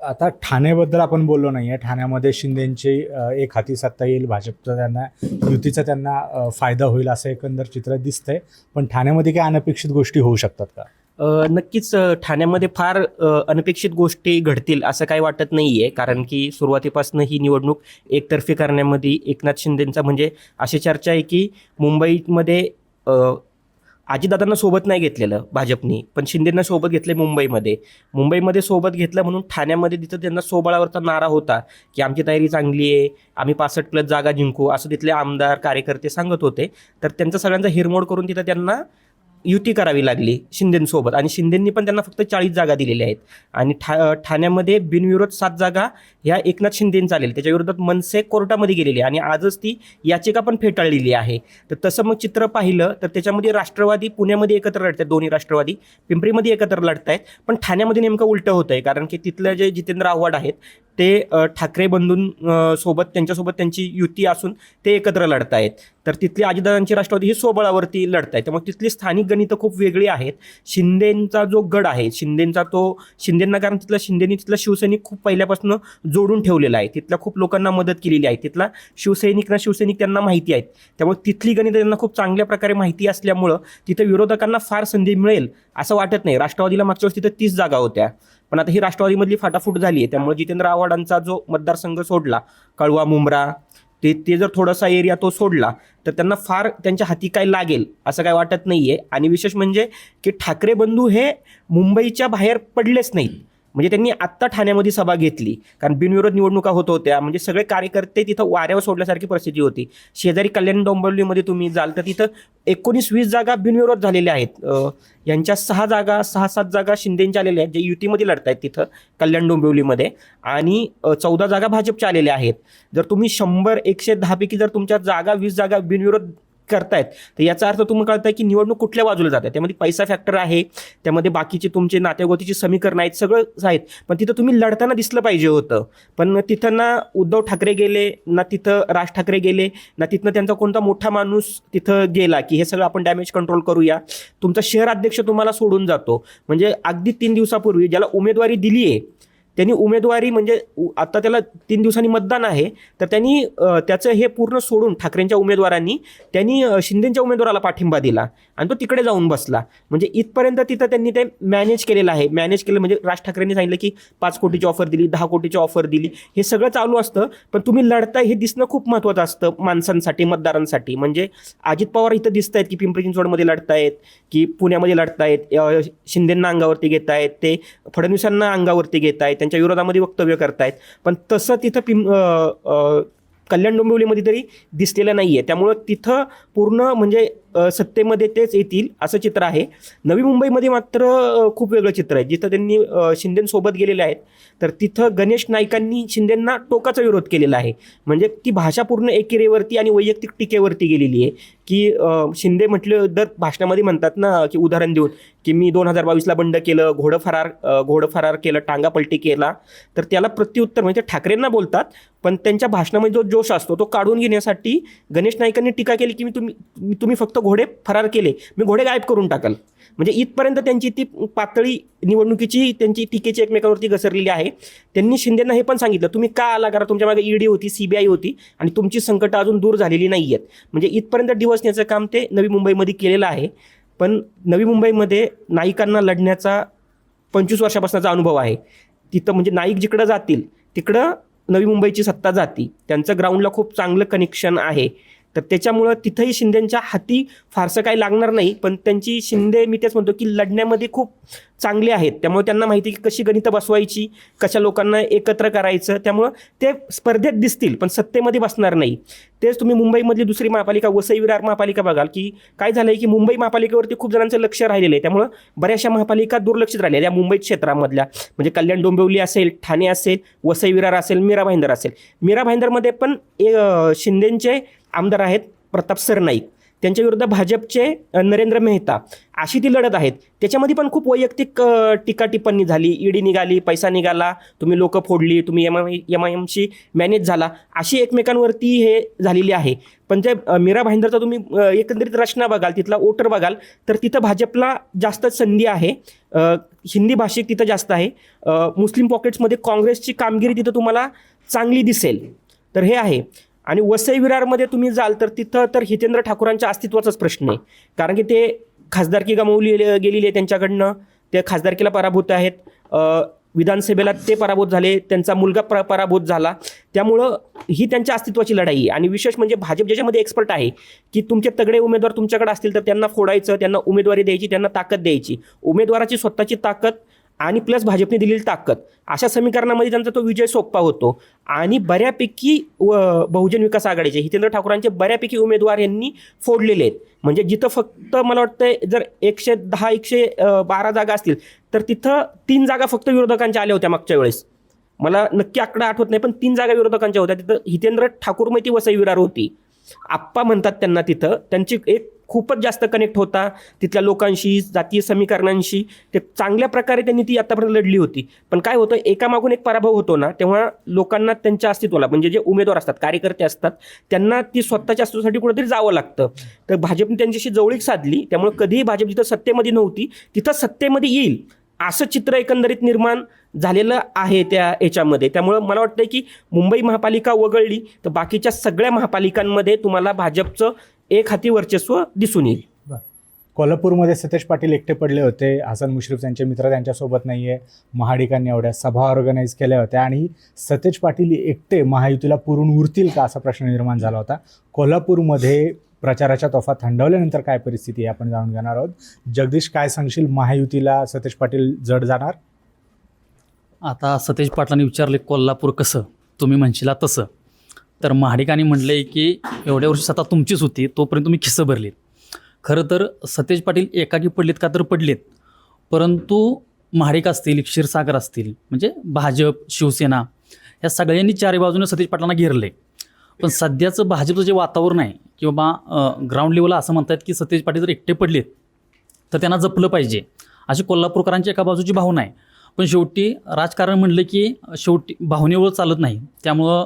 आता ठाणेबद्दल आपण बोललो नाही आहे. ठाण्यामध्ये शिंदेची एक हाती सत्ता येईल, भाजपचा त्यांना युतीचा त्यांना फायदा होईल असं एकंदर चित्र दिसतंय. पण ठाण्यामध्ये काही अनपेक्षित गोष्टी होऊ शकतात का? नक्कीच ठाण्यामध्ये फार अनपेक्षित गोष्टी घडतील असं काही वाटत नाही आहे, कारण की सुरुवातीपासून ही निवडणूक एकतर्फी करण्यामध्ये एकनाथ शिंदेंचा म्हणजे अशी चर्चा आहे की मुंबईमध्ये अजितदादांना सोबत नाही घेतलेलं भाजपनी, पण शिंदेंना सोबत घेतले मुंबईमध्ये सोबत घेतलं म्हणून ठाण्यामध्ये तिथं त्यांना स्वबळावरचा नारा होता की आमची तयारी चांगली आहे, आम्ही 65+ जागा जिंकू असं तिथले आमदार कार्यकर्ते सांगत होते. तर त्यांचा सगळ्यांचा हिरमोड करून तिथं त्यांना युती करावी लागली शिंदेंसोबत, आणि शिंदेंनी पण त्यांना फक्त 40 जागा दिलेल्या आहेत. आणि ठाण्यामध्ये बिनविरोध 7 जागा ह्या एकनाथ शिंदेंचा आलेल्या, त्याच्या विरोधात मनसे कोर्टामध्ये गेलेली आहे आणि आजच ती याचिका पण फेटाळलेली आहे. तर तसं मग चित्र पाहिलं तर त्याच्यामध्ये राष्ट्रवादी पुण्यामध्ये एकत्र लढत आहेत, दोन्ही राष्ट्रवादी पिंपरीमध्ये एकत्र लढत आहेत, पण ठाण्यामध्ये नेमकं उलटं होतं आहे, कारण की तिथले जे जितेंद्र आव्हाड आहेत ते ठाकरे बंधूंसोबत त्यांची युती असून ते एकत्र लढत आहेत. तर तिथली अजितदादांची राष्ट्रवादी ही स्वबळावरती लढत आहे, त्यामुळे तिथली स्थानिक गणितं खूप वेगळी आहेत. शिंदेंचा जो गड आहे शिंदेंना, कारण शिंदेनी तिथला शिवसैनिक खूप पहिल्यापासून जोडून ठेवलेला आहे, तिथल्या खूप लोकांना मदत केलेली आहे, तिथला शिवसैनिक त्यांना माहिती आहेत, त्यामुळे तिथली गणितं त्यांना खूप चांगल्या प्रकारे माहिती असल्यामुळं तिथं विरोधकांना फार संधी मिळेल असं वाटत नाही. राष्ट्रवादीला मागच्या वेळेस तिथं 30 जागा होत्या, पण आता ही राष्ट्रवादीमधली फाटाफूट झाली आहे, त्यामुळे जितेंद्र आव्हाडांचा जो मतदारसंघ सोडला कळवा मुंब्रा ते जर थोडासा एरिया तो सोडला तर त्यांना फार त्यांच्या हाती काय लागेल असं काय वाटत नाही आहे. आणि विशेष म्हणजे की ठाकरे बंधू हे मुंबईच्या बाहेर पडलेच नाहीत, म्हणजे त्यांनी आत्ता ठाण्यामध्ये सभा घेतली, कारण बिनविरोध निवडणुका होत होत्या, म्हणजे सगळे कार्यकर्ते तिथं वाऱ्यावर सोडल्यासारखी परिस्थिती होती. शेजारी कल्याण डोंबिवलीमध्ये तुम्ही जाल तर तिथं 19-20 जागा बिनविरोध झालेल्या आहेत. यांच्या 6-7 जागा शिंदेंच्या आलेल्या आहेत, जे युतीमध्ये लढत आहेत तिथं कल्याण डोंबिवलीमध्ये, आणि 14 जागा भाजपच्या आलेल्या आहेत. जर तुम्ही 100-110 पैकी जर तुमच्या 20 जागा बिनविरोध करतायत तर याचा अर्थ तुम्हाला कळतंय की निवडणूक कुठल्या बाजूला जाते. त्यामध्ये पैसा फॅक्टर आहे, त्यामध्ये बाकीचे तुमचे नातेगोतीची समीकरणं आहेत, सगळं आहेत, पण तिथं तुम्ही लढताना दिसलं पाहिजे होतं. पण तिथं ना उद्धव ठाकरे गेले, ना तिथं राज ठाकरे गेले, ना तिथनं त्यांचा कोणता मोठा माणूस तिथं गेला की हे सगळं आपण डॅमेज कंट्रोल करूया. तुमचा शहर अध्यक्ष तुम्हाला सोडून जातो, म्हणजे अगदी 3 दिवसापूर्वी ज्याला उमेदवारी दिली आहे त्यांनी उमेदवारी, म्हणजे आता त्याला 3 दिवसांनी मतदान आहे, तर त्यांनी त्याचं हे पूर्ण सोडून ठाकरेंच्या उमेदवारांनी त्यांनी शिंदेंच्या उमेदवाराला पाठिंबा दिला आणि तो तिकडे जाऊन बसला. म्हणजे इथपर्यंत तिथं त्यांनी ते मॅनेज केलेलं आहे. मॅनेज केलं म्हणजे राज ठाकरेंनी सांगितलं की 5 कोटीची ऑफर दिली, 10 कोटीची ऑफर दिली, हे सगळं चालू असतं, पण तुम्ही लढताय हे दिसणं खूप महत्त्वाचं असतं माणसांसाठी, मतदारांसाठी. म्हणजे अजित पवार इथं दिसत आहेत की पिंपरी चिंचवडमध्ये लढतायत, की पुण्यामध्ये लढतायत, शिंदेंना अंगावरती घेत आहेत, ते फडणवीसांना अंगावरती घेत आहेत, त्यांच्या विरोधामध्ये वक्तव्य करतायत, पण तसं तिथं कल्याण डोंबिवलीमध्ये तरी दिसलेलं नाही आहे. त्यामुळं तिथं पूर्ण म्हणजे सत्तेमध्ये तेच येतील असं चित्र आहे. नवी मुंबईमध्ये मात्र खूप वेगळं चित्र आहे, जिथं त्यांनी शिंदेंसोबत गेलेले आहेत, तर तिथं गणेश नाईकांनी शिंदेंना टोकाचा विरोध केलेला आहे. म्हणजे ती भाषा पूर्ण एकेरीवरती आणि वैयक्तिक टीकेवरती गेलेली आहे, की शिंदे म्हटलं दर भाषणामध्ये म्हणतात ना की उदाहरण देऊन की मी 2022ला बंड केलं, घोडं फरार केलं, टांगा पलटी केला, तर त्याला प्रत्युत्तर म्हणजे ठाकरेंना बोलतात, पण त्यांच्या भाषणामध्ये जो जोश असतो तो काढून घेण्यासाठी गणेश नाईकांनी टीका केली की तुम्ही फक्त घोडे फरार केले, मी घोडे गायब करून टाकल. म्हणजे इथपर्यंत त्यांची ती पातळी निवडणुकीची त्यांची टीकेची एकमेकांवरती घसरलेली आहे. त्यांनी शिंदेंना हे पण सांगितलं तुम्ही का आला, कारण तुमच्या मागे ईडी होती, CBI होती आणि तुमची संकटं अजून दूर झालेली नाही आहेत. म्हणजे इथपर्यंत डिवसण्याचं काम ते नवी मुंबईमध्ये केलेलं आहे. पण नवी मुंबईमध्ये नाईकांना लढण्याचा 25 वर्षापासूनचा अनुभव आहे. तिथं म्हणजे नाईक जिकडं जातील तिकडं नवी मुंबईची सत्ता जाती, त्यांचं ग्राउंडला खूप चांगलं कनेक्शन आहे. तर त्याच्यामुळं तिथंही शिंदेंच्या हाती फारसं काही लागणार नाही, पण त्यांची शिंदे मी तेच म्हणतो की लढण्यामध्ये खूप चांगले आहेत, त्यामुळे त्यांना माहिती की कशी गणितं बसवायची, कशा लोकांना एकत्र करायचं, त्यामुळं ते स्पर्धेत दिसतील पण सत्तेमध्ये बसणार नाही. तेच तुम्ही मुंबईमधली दुसरी महापालिका वसई विरार महापालिका बघाल की काय झालं आहे की मुंबई महापालिकेवरती खूप जणांचं लक्ष राहिलेलं आहे, त्यामुळं बऱ्याचशा महापालिका दुर्लक्षित राहिल्या या मुंबई क्षेत्रामधल्या. म्हणजे कल्याण डोंबिवली असेल, ठाणे असेल, वसई विरार असेल, मीरा भाईंदर असेल. मीरा भाईंदरमध्ये पण शिंदेंचे आमदार आहेत प्रताप सरनाईक, त्यांच्या विरुद्ध भाजपचे नरेंद्र मेहता, अशी ती लढत आहेत. त्याच्यामध्ये पण खूप वैयक्तिक टीका टिप्पणी झाली. ईडी निघाली, पैसा निघाला, तुम्ही लोक फोडली, तुम्ही MIMशी मॅनेज झाला, अशी एकमेकांवरती हे झालेली आहे. पण ते मीरा भाईंदरचा तुम्ही एकंदरीत रचना बघाल, तिथला वोटर बघाल, तर तिथं भाजपला जास्त संधी आहे. हिंदी भाषिक तिथं जास्त आहे. मुस्लिम पॉकेट्समध्ये काँग्रेसची कामगिरी तिथं तुम्हाला चांगली दिसेल. तर हे आहे. आणि वसई विरारमध्ये तुम्ही जाल तर तिथं तर हितेंद्र ठाकूरांच्या अस्तित्वाचाच प्रश्न आहे. कारण की ते खासदारकी गमावली गेलेली आहे त्यांच्याकडनं, ते खासदारकीला पराभूत आहेत, विधानसभेला ते पराभूत झाले, त्यांचा मुलगा पराभूत झाला. त्यामुळं ही त्यांच्या अस्तित्वाची लढाई आहे. आणि विशेष म्हणजे भाजप ज्याच्यामध्ये एक्सपर्ट आहे की तुमचे तगडे उमेदवार तुमच्याकडे असतील तर त्यांना फोडायचं, त्यांना उमेदवारी द्यायची, त्यांना ताकद द्यायची. उमेदवाराची स्वतःची ताकद आणि प्लस भाजपने दिलेली ताकद, अशा समीकरणामध्ये त्यांचा तो विजय सोपा होतो. आणि बऱ्यापैकी बहुजन विकास आघाडीचे हितेंद्र ठाकूरांचे बऱ्यापैकी उमेदवार यांनी फोडलेले आहेत. म्हणजे जिथं फक्त मला वाटतं जर 110-112 जागा असतील तर तिथं 3 जागा फक्त विरोधकांच्या आल्या होत्या मागच्या वेळेस. मला नक्की आकडा आठवत नाही, पण 3 जागा विरोधकांच्या होत्या. तिथं हितेंद्र ठाकूरमय ती वसई विरार होती. आप्पा म्हणतात त्यांना. तिथं त्यांची एक खूपच जास्त कनेक्ट होता तिथल्या लोकांशी, जातीय समीकरणांशी. ते चांगल्या प्रकारे त्यांनी ती आतापर्यंत लढली होती. पण काय होतं, एकामागून एक पराभव होतो ना, तेव्हा लोकांना त्यांच्या अस्तित्वाला, म्हणजे जे उमेदवार असतात, कार्यकर्ते असतात, त्यांना ती स्वतःच्या अस्तित्वासाठी कुठेतरी जावं लागतं. तर भाजपने त्यांच्याशी जवळीक साधली. त्यामुळे कधीही भाजप जिथं सत्तेमध्ये नव्हती तिथं सत्तेमध्ये येईल असं चित्र एकंदरीत निर्माण झालेलं आहे त्या याच्यामध्ये. त्यामुळं मला वाटतं की मुंबई महापालिका वगळली तर बाकीच्या सगळ्या महापालिकांमध्ये तुम्हाला भाजपचं एक हाती वर्चस्व दिसून येईल. कोल्हापूरमध्ये सतेज पाटील एकटे पडले होते. हसन मुश्रीफ त्यांचे मित्र त्यांच्यासोबत नाही आहे. महाडिकांनी एवढ्या सभा ऑर्गनाईज केल्या होत्या आणि सतेज पाटील एकटे महायुतीला पुरून उरतील का असा प्रश्न निर्माण झाला होता. कोल्हापूरमध्ये प्रचाराच्या तोफा थंडवल्यानंतर काय परिस्थिती आहे आपण जाणून घेणार आहोत. जगदीश, काय सांगशील, महायुतीला सतेज पाटील जड जाणार? आता सतेज पाटलांनी विचारले कोल्हापूर कसं, तुम्ही म्हणशीला तसं. तर महाडिकांनी म्हटलंय की एवढ्या वर्षी सत्ता तुमचीच होती, तोपर्यंत तुम्ही खिस्सं भरलीत. खरं तर सतेज पाटील एकाकी पडलेत का तर पडलेत, परंतु महाडिक असतील, क्षीरसागर असतील, म्हणजे भाजप, शिवसेना या सगळ्यांनी चारी बाजूने सतेज पाटलांना घेरले. पण सध्याचं भाजपचं जे वातावरण आहे की बाबा ग्राउंड लेवलला असं म्हणतात की सतेज पाटील जर एकटे पडलेत तर त्यांना जपलं पाहिजे, अशी कोल्हापूरकरांची एका बाजूची भावना आहे. पण शेवटी राजकारण म्हणलं की शेवटी भावनेवर चालत नाही. त्यामुळं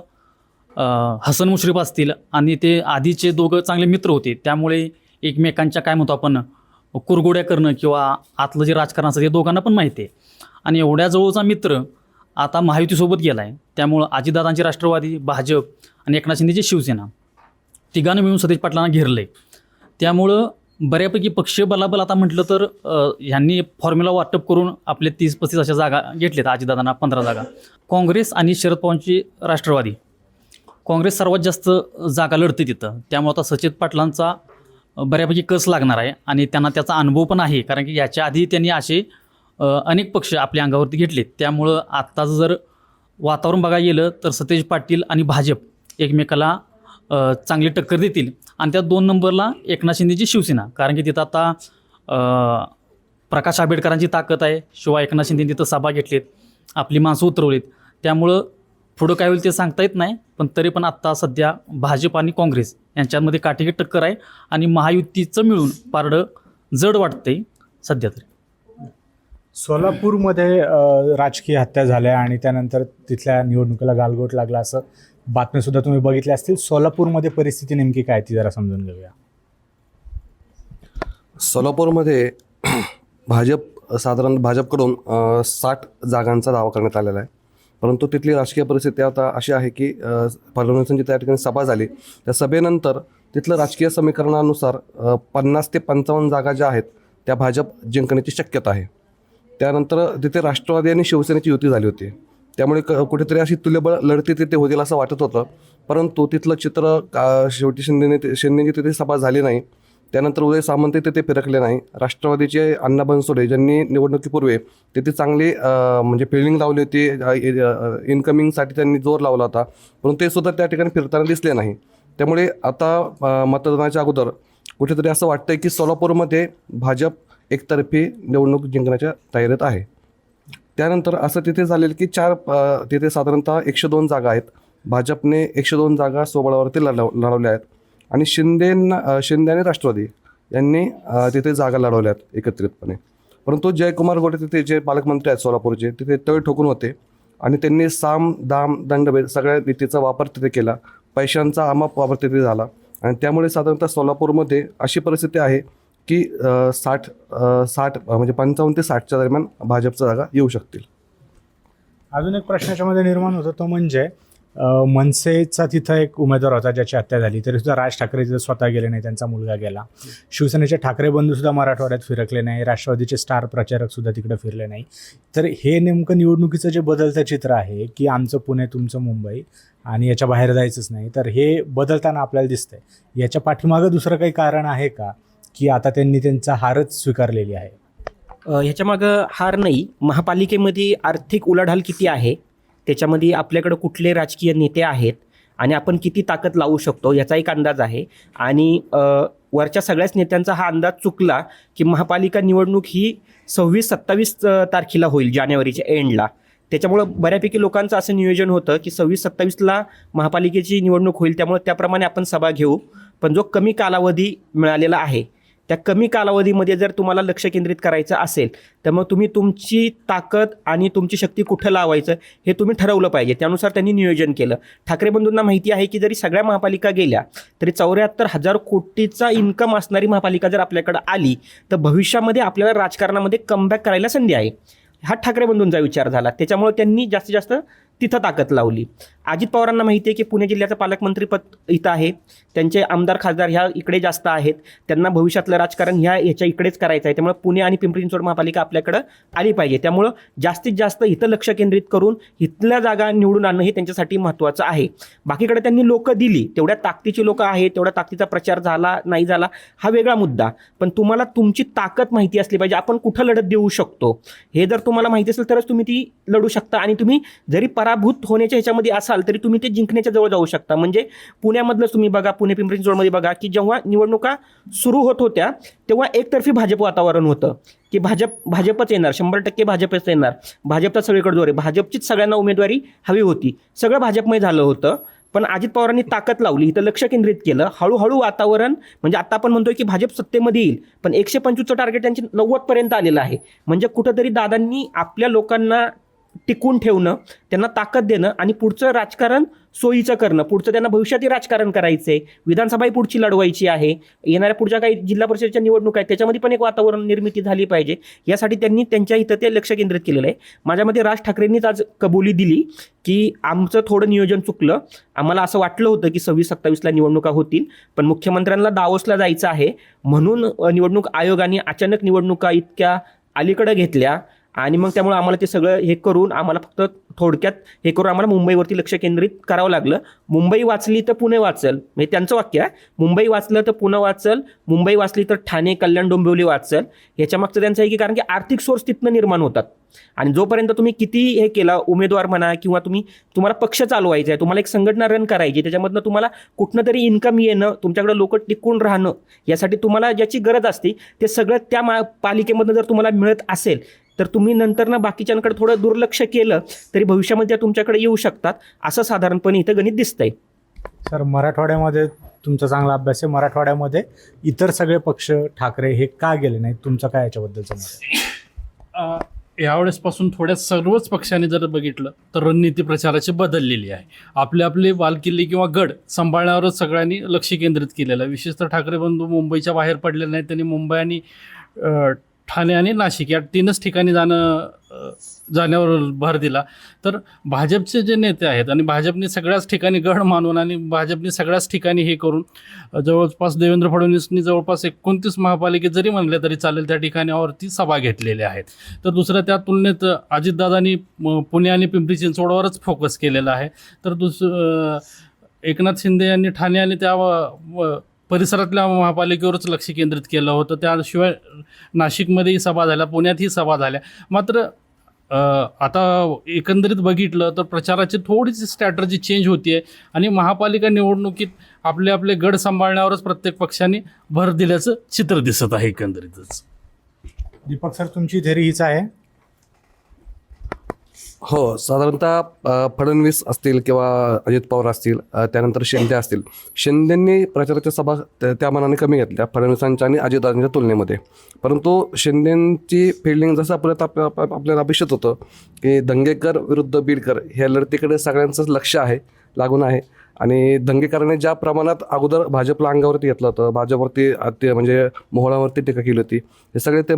हसन मुश्रीफ असतील आणि ते आधीचे दोघं चांगले मित्र होते, त्यामुळे एकमेकांच्या काय म्हणतो आपण कुरगोड्या करणं किंवा आतलं जे राजकारण असतं ते दोघांना पण माहिती आहे. आणि एवढ्या जवळचा मित्र आता महायुतीसोबत गेला आहे. त्यामुळं अजितदादांची राष्ट्रवादी, भाजप आणि एकनाथ शिंदेची शिवसेना तिघांना मिळून सतेज पाटलांना घेरलं आहे. त्यामुळं बऱ्यापैकी पक्षीय बलाबल आता म्हटलं तर ह्यांनी फॉर्म्युला वाटप करून आपले 30-35 अशा जागा घेतल्यात. अजितदादांना 15 जागा. काँग्रेस आणि शरद पवारांची राष्ट्रवादी, काँग्रेस सर्वात जास्त जागा लढते तिथं. त्यामुळे आता सचिन पाटलांचा बऱ्यापैकी कस लागणार आहे आणि त्यांना त्याचा अनुभव पण आहे, कारण की याच्या आधी त्यांनी असे अनेक पक्ष आपल्या अंगावरती घेतलेत. त्यामुळं आत्ताचं जर वातावरण बघायला गेलं तर सतेज पाटील आणि भाजप एकमेकाला चांगली टक्कर देतील. आणि त्या 2 नंबरला एकनाथ शिंदेची शिवसेना, कारण की तिथं आता प्रकाश आंबेडकरांची ताकद आहे. शिवाय एकनाथ शिंदे तिथं सभा घेतलीत, आपली माणसं उतरवलीत. त्यामुळं पुढं काय होईल ते सांगता येत नाही. पण तरी पण आत्ता सध्या भाजप आणि काँग्रेस यांच्यामध्ये काटेकी टक्कर आहे आणि महायुतीचं मिळून पारडं जड वाटतंय सध्या तरी. सोलापूरमध्ये राजकीय हत्या झाल्या आणि त्यानंतर तिथल्या निवडणुकीला गालगोट लागला असं बातम्यासुद्धा तुम्ही बघितल्या असतील. सोलापूरमध्ये परिस्थिती नेमकी काय ती जरा समजून घेऊया. सोलापूरमध्ये साधारण भाजपकडून 60 जागांचा दावा करण्यात आलेला आहे. परंतु तिथली राजकीय परिस्थिती आता अशी आहे की फडणवीसांची त्या ठिकाणी सभा झाली. त्या सभेनंतर तिथलं राजकीय समीकरणानुसार 50 ते 55 जागा ज्या आहेत त्या भाजप जिंकण्याची शक्यता आहे. त्यानंतर तिथे राष्ट्रवादी आणि शिवसेनेची युती झाली होती. त्यामुळे कुठेतरी अशी तुल्यबळ लढती तिथे होतील असं वाटत होतं. परंतु तिथलं चित्र शेवटी शिंदेची तिथे सभा झाली नाही. त्यानंतर उदय सामंत तिथे फिरकले नाही. राष्ट्रवादीचे अण्णा बनसोडे ज्यांनी निवडणुकीपूर्वी तिथे चांगली म्हणजे फिल्डिंग लावली होती, इन्कमिंगसाठी त्यांनी जोर लावला होता, परंतु ते सुद्धा त्या ठिकाणी फिरताना दिसले नाही. त्यामुळे आता मतदानाच्या अगोदर कुठेतरी असं वाटतंय की सोलापूरमध्ये भाजप एकतर्फी निवडणूक जिंकण्याच्या तयारीत आहे. त्यानंतर असं तिथे झालेलं की तिथे साधारणतः 102 जागा आहेत. भाजपने 102 जागा स्वबळावरती लढवल्या आहेत. आणि शिंदे आणि राष्ट्रवादी यांनी तिथे जागा लढवल्यात एकत्रितपणे. परंतु जयकुमार गोटे तिथे जे पालकमंत्री आहेत सोलापूरचे, तिथे तळ ठोकून होते आणि त्यांनी साम दाम दंडभेद सगळ्या नीतीचा वापर तिथे केला, पैशांचा अमाप वापर तिथे झाला आणि त्यामुळे साधारणतः सोलापूरमध्ये अशी परिस्थिती आहे की 60 म्हणजे 55 ते 60च्या दरम्यान भाजपच्या जागा येऊ शकतील. अजून एक प्रश्न याच्यामध्ये निर्माण होतो, तो म्हणजे मनसेचा तिथं एक उमेदवार होता ज्याची हत्या झाली, तरी सुद्धा राज ठाकरे तिथं स्वतः गेले नाही, त्यांचा मुलगा गेला. शिवसेनेचे ठाकरे बंधूसुद्धा मराठवाड्यात फिरकले नाही, राष्ट्रवादीचे स्टार प्रचारकसुद्धा तिकडे फिरले नाही. तर हे नेमकं निवडणुकीचं जे बदलतं चित्र आहे की आमचं पुणे तुमचं मुंबई आणि याच्या बाहेर जायचंच नाही, तर हे बदलताना आपल्याला दिसतंय. याच्या पाठीमागं दुसरं काही कारण आहे का, की आता त्यांनी त्यांचा हारच स्वीकारलेली आहे? ह्याच्यामागं हार नाही, महापालिकेमध्ये आर्थिक उलाढाल किती आहे, त्याच्यामध्ये आपल्याकडं कुठले राजकीय नेते आहेत आणि आपण किती ताकद लावू शकतो याचा एक अंदाज आहे. आणि वरच्या सगळ्याच नेत्यांचा हा अंदाज चुकला की महापालिका निवडणूक ही 26-27 तारखेला होईल, जानेवारीच्या एंडला. त्याच्यामुळं बऱ्यापैकी लोकांचं असं नियोजन होतं की 26-27ला महापालिकेची निवडणूक होईल, त्यामुळे त्याप्रमाणे आपण सभा घेऊ. पण जो कमी कालावधी मिळालेला आहे, त्या कमी कालावधीमध्ये जर तुम्हाला लक्ष केंद्रित करायचं असेल तर मग तुम्ही तुमची ताकद आणि तुमची शक्ती कुठं लावायचं हे तुम्ही ठरवलं पाहिजे. त्यानुसार त्यांनी नियोजन केलं. ठाकरे बंधूंना माहिती आहे की जरी सगळ्या महापालिका गेल्या तरी 74,000 कोटीचा इन्कम असणारी महापालिका जर आपल्याकडे आली तर भविष्यामध्ये आपल्याला राजकारणामध्ये कमबॅक करायला संधी आहे. हा ठाकरे बंधूंचा विचार झाला, त्याच्यामुळे त्यांनी जास्तीत जास्त तिथं ताकद लावली. अजित पवारांना माहिती आहे की पुणे जिल्ह्याचं पालकमंत्रीपद इथं आहे, त्यांचे आमदार खासदार ह्या इकडे जास्त आहेत, त्यांना भविष्यातलं राजकारण ह्याच्या इकडेच करायचं आहे. त्यामुळे पुणे आणि पिंपरी चिंचवड महापालिका आपल्याकडं आली पाहिजे. त्यामुळं जास्तीत जास्त इथं लक्ष केंद्रित करून इथल्या जागा निवडून आणणं हे त्यांच्यासाठी महत्त्वाचं आहे. बाकीकडे त्यांनी लोकं दिली, तेवढ्या ताकदीची लोकं आहेत, तेवढ्या ताकदीचा प्रचार झाला नाही झाला हा वेगळा मुद्दा. पण तुम्हाला तुमची ताकद माहिती असली पाहिजे, आपण कुठं लढत देऊ शकतो हे जर तुम्हाला माहिती असेल तरच तुम्ही ती लढू शकता. आणि तुम्ही जरी पराभूत होण्याच्या ह्याच्यामध्ये असाल तरी तुम्ही ते जिंकण्याच्या जवळ जाऊ शकता. म्हणजे पुण्यामधलं तुम्ही बघा, पुणे पिंपरी चिंचवडमध्ये बघा की जेव्हा निवडणुका सुरू होत होत्या तेव्हा एकतर्फी भाजप वातावरण होतं की भाजपच येणार, 100% भाजपच येणार, भाजपचा सगळीकडे जोर आहे, भाजपचीच सगळ्यांना उमेदवारी हवी होती, सगळं भाजपमय झालं होतं. पण अजित पवारांनी ताकद लावली, इथं लक्ष केंद्रित केलं, हळूहळू वातावरण म्हणजे आता आपण म्हणतोय की भाजप सत्तेमध्ये येईल, पण 125चं टार्गेट त्यांची 90पर्यंत आलेलं आहे. म्हणजे कुठंतरी दादांनी आपल्या लोकांना टिकून ठेवणं, त्यांना ताकद देणं आणि पुढचं राजकारण सोयीचं करणं. पुढचं त्यांना भविष्यातही राजकारण करायचं आहे, विधानसभाही पुढची लढवायची आहे, येणाऱ्या पुढच्या काही जिल्हा परिषदेच्या निवडणूक आहेत त्याच्यामध्ये पण एक वातावरण निर्मिती झाली पाहिजे, यासाठी त्यांनी त्यांच्या इथं ते लक्ष केंद्रित केलेलं आहे. माझ्या मते राज ठाकरेंनीच आज कबुली दिली की आमचं थोडं नियोजन चुकलं, आम्हाला असं वाटलं होतं की 26-27ला निवडणुका होतील, पण मुख्यमंत्र्यांना दावोसला जायचं आहे म्हणून निवडणूक आयोगाने अचानक निवडणुका इतक्या अलीकडे घेतल्या आणि मग त्यामुळे आम्हाला ते सगळं हे करून आम्हाला फक्त थोडक्यात हे करून आम्हाला मुंबईवरती लक्ष केंद्रित करावं लागलं. मुंबई वाचली तर पुणे वाचल, म्हणजे त्यांचं वाक्य आहे, मुंबई वाचलं तर पुणे वाचल, मुंबई वाचली तर ठाणे कल्याण डोंबिवली वाचल. ह्याच्या मागचं त्यांचं आहे की कारण की आर्थिक सोर्स तिथनं निर्माण होतात आणि जोपर्यंत तुम्ही किती हे केला, उमेदवार म्हणा किंवा तुम्हाला पक्ष चालवायचा आहे, तुम्हाला एक संघटना रन करायची, त्याच्यामधनं तुम्हाला कुठनं तरी इन्कम येणं, तुमच्याकडे लोक टिकून राहणं, यासाठी तुम्हाला ज्याची गरज असते ते सगळं त्या पालिकेमधनं जर तुम्हाला मिळत असेल तर तुम्ही नंतर ना बाकीच्यांकडे थोडं दुर्लक्ष केलं तरी भविष्यामध्ये तुमच्याकडे येऊ शकतात, असं साधारणपणे इथं गणित दिसतंय. सर, मराठवाड्यामध्ये तुमचा चांगला अभ्यास आहे, मराठवाड्यामध्ये इतर सगळे पक्ष ठाकरे हे का गेले नाहीत, तुमचं काय याच्याबद्दलचं मत आहे? यावेळेसपासून थोड्या सर्वच पक्षांनी जर बघितलं तर रणनीती प्रचाराची बदललेली आहे. आपले बालकिल्ले किंवा गड सांभाळण्यावरच सगळ्यांनी लक्ष केंद्रित केलेलं आहे. विशेषतः ठाकरे बंधू मुंबईच्या बाहेर पडलेले नाहीत, त्यांनी मुंबई आणि ठाणे आणि नाशिक या 3च ठिकाणी जाण्यावर भर दिला. तर भाजपचे जे नेते आहेत आणि भाजपने सगळ्याच ठिकाणी गड मानून आणि भाजपने सगळ्याच ठिकाणी हे करून जवळपास देवेंद्र फडणवीसनी जवळपास 29 महापालिकेत जरी म्हणले तरी चालेल त्या ठिकाणावरती सभा घेतलेल्या आहेत. तर दुसरं त्या तुलनेत अजितदादांनी पुणे आणि पिंपरी चिंचवडवरच फोकस केलेला आहे. तर एकनाथ शिंदे यांनी ठाणे आणि त्या परिसरातल्या महापालिकेवरच लक्ष केंद्रित केलं होतं. त्याशिवाय नाशिकमध्येही सभा झाल्या, पुण्यातही सभा झाल्या. मात्र आता एकंदरीत बघितलं तर प्रचाराची थोडीशी स्ट्रॅटर्जी चेंज होती आहे आणि महापालिका निवडणुकीत आपले गड सांभाळण्यावरच प्रत्येक पक्षाने भर दिल्याचं चित्र दिसत आहे एकंदरीतच. दीपक सर, तुमची थेरी हीच आहे? हो, साधारणतः फडणवीस असतील किंवा अजित पवार असतील, त्यानंतर शिंदे असतील. शिंदेंनी प्रचाराच्या सभा त्या मानाने कमी घेतल्या फडणवीसांच्या आणि अजितदादांच्या तुलनेमध्ये. परंतु शिंदेंची फिल्डिंग जसं आपल्याला अपेक्षित होतं की दंगेकर विरुद्ध बीडकर ह्या लढतीकडे सगळ्यांचंच लक्ष लागून आहे. आणि दंगेकरांनी ज्या प्रमाणात अगोदर भाजपला अंगावरती घेतलं होतं, भाजपवरती ते म्हणजे मोहळावरती टीका केली होती, हे सगळे ते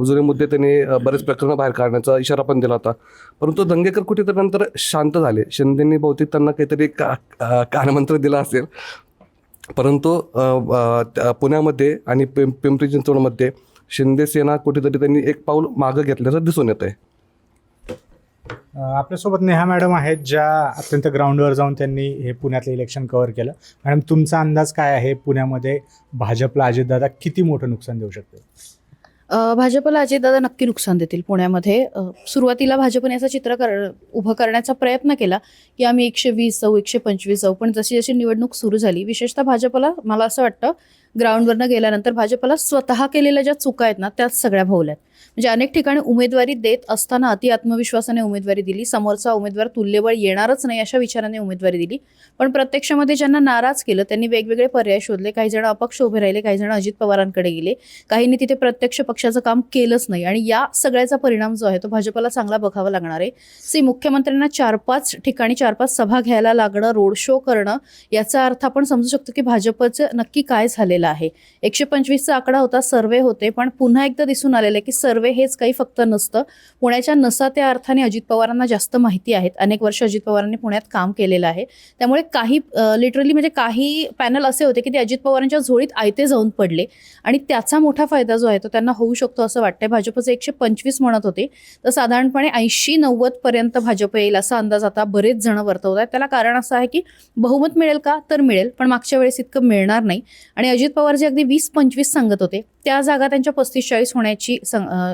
जुने मुद्दे त्यांनी बरेच प्रकरणं बाहेर काढण्याचा इशारा पण दिला होता. परंतु दंगेकर कुठेतरी नंतर शांत झाले. शिंदेंनी बहुतेक त्यांना काहीतरी कानमंत्र दिला असेल. परंतु पुण्यामध्ये आणि पिंपरी चिंचवडमध्ये शिंदे सेना कुठेतरी त्यांनी एक पाऊल मागं घेतल्याचं दिसून येत आहे. आपल्यासोबत नेहा मॅडम आहेत, ज्या अत्यंत ग्राउंडवर जाऊन त्यांनी हे पुण्यातलं इलेक्शन कव्हर केलं. मॅडम, तुमचा अंदाज काय आहे, पुण्यामध्ये भाजपला अजितदादा किती मोठं नुकसान देऊ शकते? भाजपला अजितदादा नक्की नुकसान देतील पुण्यामध्ये. सुरुवातीला भाजपने असं चित्र उभं करण्याचा प्रयत्न केला की आम्ही 120 जाऊ, 125 जाऊ, पण जशी जशी निवडणूक सुरू झाली, विशेषतः भाजपला मला असं वाटतं ग्राउंडवरनं गेल्यानंतर भाजपला स्वतः केलेल्या ज्या चुका आहेत ना, त्याच सगळ्या भोवल्यात. म्हणजे अनेक ठिकाणी उमेदवारी देत असताना अति आत्मविश्वासाने उमेदवारी दिली, समोरचा उमेदवार तुल्यबळ येणारच नाही अशा विचाराने उमेदवारी दिली. पण प्रत्यक्षामध्ये ज्यांना नाराज केलं त्यांनी वेगवेगळे पर्याय शोधले. काही जण अपक्ष उभे राहिले, काही जण अजित पवारांकडे गेले, काहींनी तिथे प्रत्यक्ष पक्षाचं काम केलंच नाही. आणि या सगळ्याचा परिणाम जो आहे तो भाजपला चांगला बघावा लागणार आहे. मुख्यमंत्र्यांना 4-5 ठिकाणी 4-5 सभा घ्यायला लागणं, रोड शो करणं, याचा अर्थ आपण समजू शकतो की भाजपचं नक्की काय झालेलं आहे. 125चा आकडा होता, सर्वे होते, पण पुन्हा एकदा दिसून आलेलं आहे की सर्वे हेच काही फक्त नसतं. पुण्याच्या नसा त्या अर्थाने अजित पवारांना जास्त माहिती आहेत. अनेक वर्ष अजित पवारांनी पुण्यात काम केलेलं आहे. त्यामुळे काही लिटरली म्हणजे काही पॅनल असे होते की ते अजित पवारांच्या झोळीत आयते जाऊन पडले आणि त्याचा मोठा फायदा जो आहे तो त्यांना होऊ शकतो असं वाटतंय. भाजपचे 125 म्हणत होते, तर साधारणपणे 80-90 पर्यंत भाजप येईल असा अंदाज आता बरेच जण वर्तवत आहेत. त्याला कारण असं आहे की बहुमत मिळेल का, तर मिळेल, पण मागच्या वेळेस इतकं मिळणार नाही. आणि अजित पवार जे अगदी 20-25 सांगत होते त्या जागा त्यांच्या 35-40 होण्याची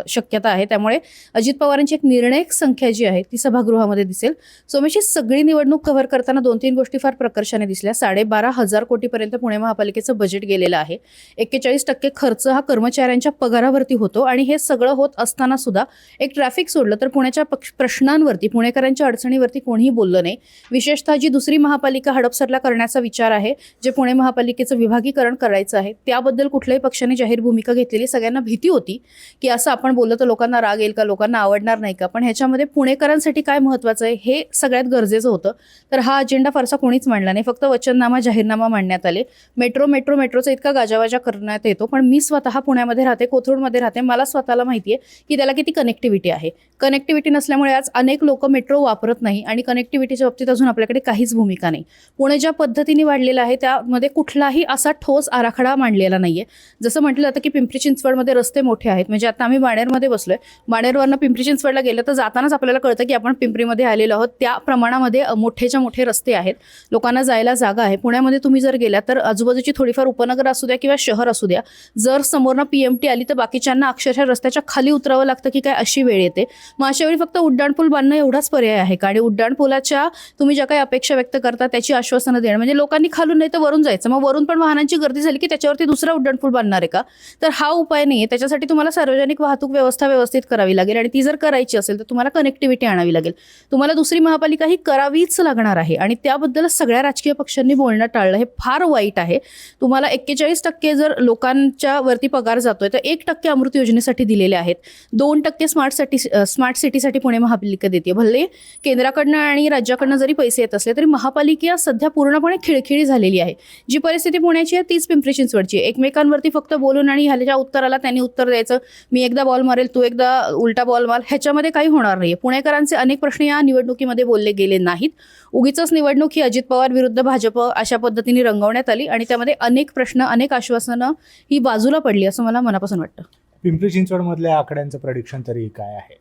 शक्यता आहे. त्यामुळे अजित पवारांची एक निर्णायक संख्या जी आहे ती सभागृहामध्ये दिसेल. सोमेशी, सगळी निवडणूक कव्हर करताना 2-3 गोष्टी फार प्रकर्षाने दिसल्या. 12,500 कोटीपर्यंत पुणे महापालिकेचं बजेट गेलेलं आहे. 41% खर्च हा कर्मचाऱ्यांच्या पगारावरती होतो. आणि हे सगळं होत असताना सुद्धा एक ट्रॅफिक सोडलं तर पुण्याच्या प्रश्नांवरती, पुणेकरांच्या अडचणीवरती कोणीही बोललं नाही. विशेषतः जी दुसरी महापालिका हडपसरला करण्याचा विचार आहे, जे पुणे महापालिकेचं विभागीकरण करायचं आहे, त्याबद्दल कुठल्याही पक्षाने जाहीर भूमिका घेतलेली सगळ्यांना भीती होती की असं आपण बोललं तर लोकांना राग येईल का, लोकांना आवडणार नाही का. पण ह्याच्यामध्ये पुणेकरांसाठी काय महत्त्वाचं आहे हे सगळ्यात गरजेचं होतं. तर हा अजेंडा फारसा कोणीच मांडला नाही. फक्त वचननामा, जाहीरनामा मांडण्यात आले. मेट्रोचा इतका गाजावाजा करण्यात येतो, पण मी स्वतः पुण्यामध्ये राहते, कोथरूडमध्ये राहते, मला स्वतःला माहिती आहे की त्याला किती कनेक्टिव्हिटी आहे. कनेक्टिव्हिटी नसल्यामुळे आज अनेक लोक मेट्रो वापरत नाही आणि कनेक्टिव्हिटीच्या बाबतीत अजून आपल्याकडे काहीच भूमिका नाही. पुणे ज्या पद्धतीने वाढलेलं आहे त्यामध्ये कुठलाही असा ठोस आराखडा मांडलेला नाहीये. जसं म्हटलं जातं की पिंपरी चिंचवडमध्ये रस्ते मोठे आहेत, म्हणजे आता आम्ही बाणेरमध्ये बसलोय, बाणेरवरनं पिंपरी चिंचवडला गेलं तर जातानाच आपल्याला कळतं की आपण पिंपरीमध्ये आलेलो आहोत. त्या प्रमाणामध्ये मोठेच्या मोठे रस्ते आहेत, लोकांना जायला जागा आहे. पुण्यामध्ये तुम्ही जर गेला तर आजूबाजूची थोडीफार उपनगर असू द्या किंवा शहर असू द्या, जर समोरनं PMT आली तर बाकीच्यांना अक्षरशः रस्त्याच्या खाली उतरावं लागतं की काय अशी वेळ येते. मग अशा वेळी फक्त उड्डाणपूल बांधणं एवढाच पर्याय आहे का? आणि उड्डाणपुलाच्या तुम्ही ज्या काही अपेक्षा व्यक्त करता त्याची आश्वासनं देणं, म्हणजे लोकांनी खालून नाही तर वरून जायचं, मग वरून पण वाहनांची गर्दी झाली की त्याच्यावरती दुसरा उड्डाणपूल बांधणार आहे का? तर हा उपाय नाही आहे. त्याच्यासाठी तुम्हाला सार्वजनिक वाहतूक व्यवस्था व्यवस्थित करावी लागेल आणि ती जर करायची असेल तर तुम्हाला कनेक्टिव्हिटी आणावी लागेल. तुम्हाला दुसरी महापालिका ही करावीच लागणार आहे आणि त्याबद्दल सगळ्या राजकीय पक्षांनी बोलणं टाळलं, हे फार वाईट आहे. तुम्हाला 41% जर लोकांच्या वरती पगार जातोय तर 1% अमृत योजनेसाठी दिलेले आहेत, 2% स्मार्ट सिटीसाठी पुणे महापालिका देते. भले केंद्राकडनं आणि राज्याकडनं जरी पैसे येत असले तरी महापालिका सध्या पूर्णपणे खिळखिळी झालेली आहे. जी परिस्थिती पुण्याची आहे तीच पिंपरी चिंचवडची. एकमेकांवरती फक्त बोलून आणि ह्याच्या उत्तराला त्यांनी उत्तर द्यायचं, मी एकदा बॉल मारेल तू एकदा उलटा बॉल मार, ह्याच्यामध्ये काही होणार नाहीये. पुणेकरांचे अनेक प्रश्न या निवडणुकीमध्ये बोलले गेले नाहीत. उगीचच निवडणूक ही अजित पवार विरुद्ध भाजप अशा पद्धतीने रंगवण्यात आली आणि त्यामध्ये अनेक प्रश्न, अनेक आश्वासनं ही बाजूला पडली असं मला मनापासून वाटतं. पिंपरी चिंचवडमधल्या आकड्यांचं प्रेडिक्शन तरी काय आहे?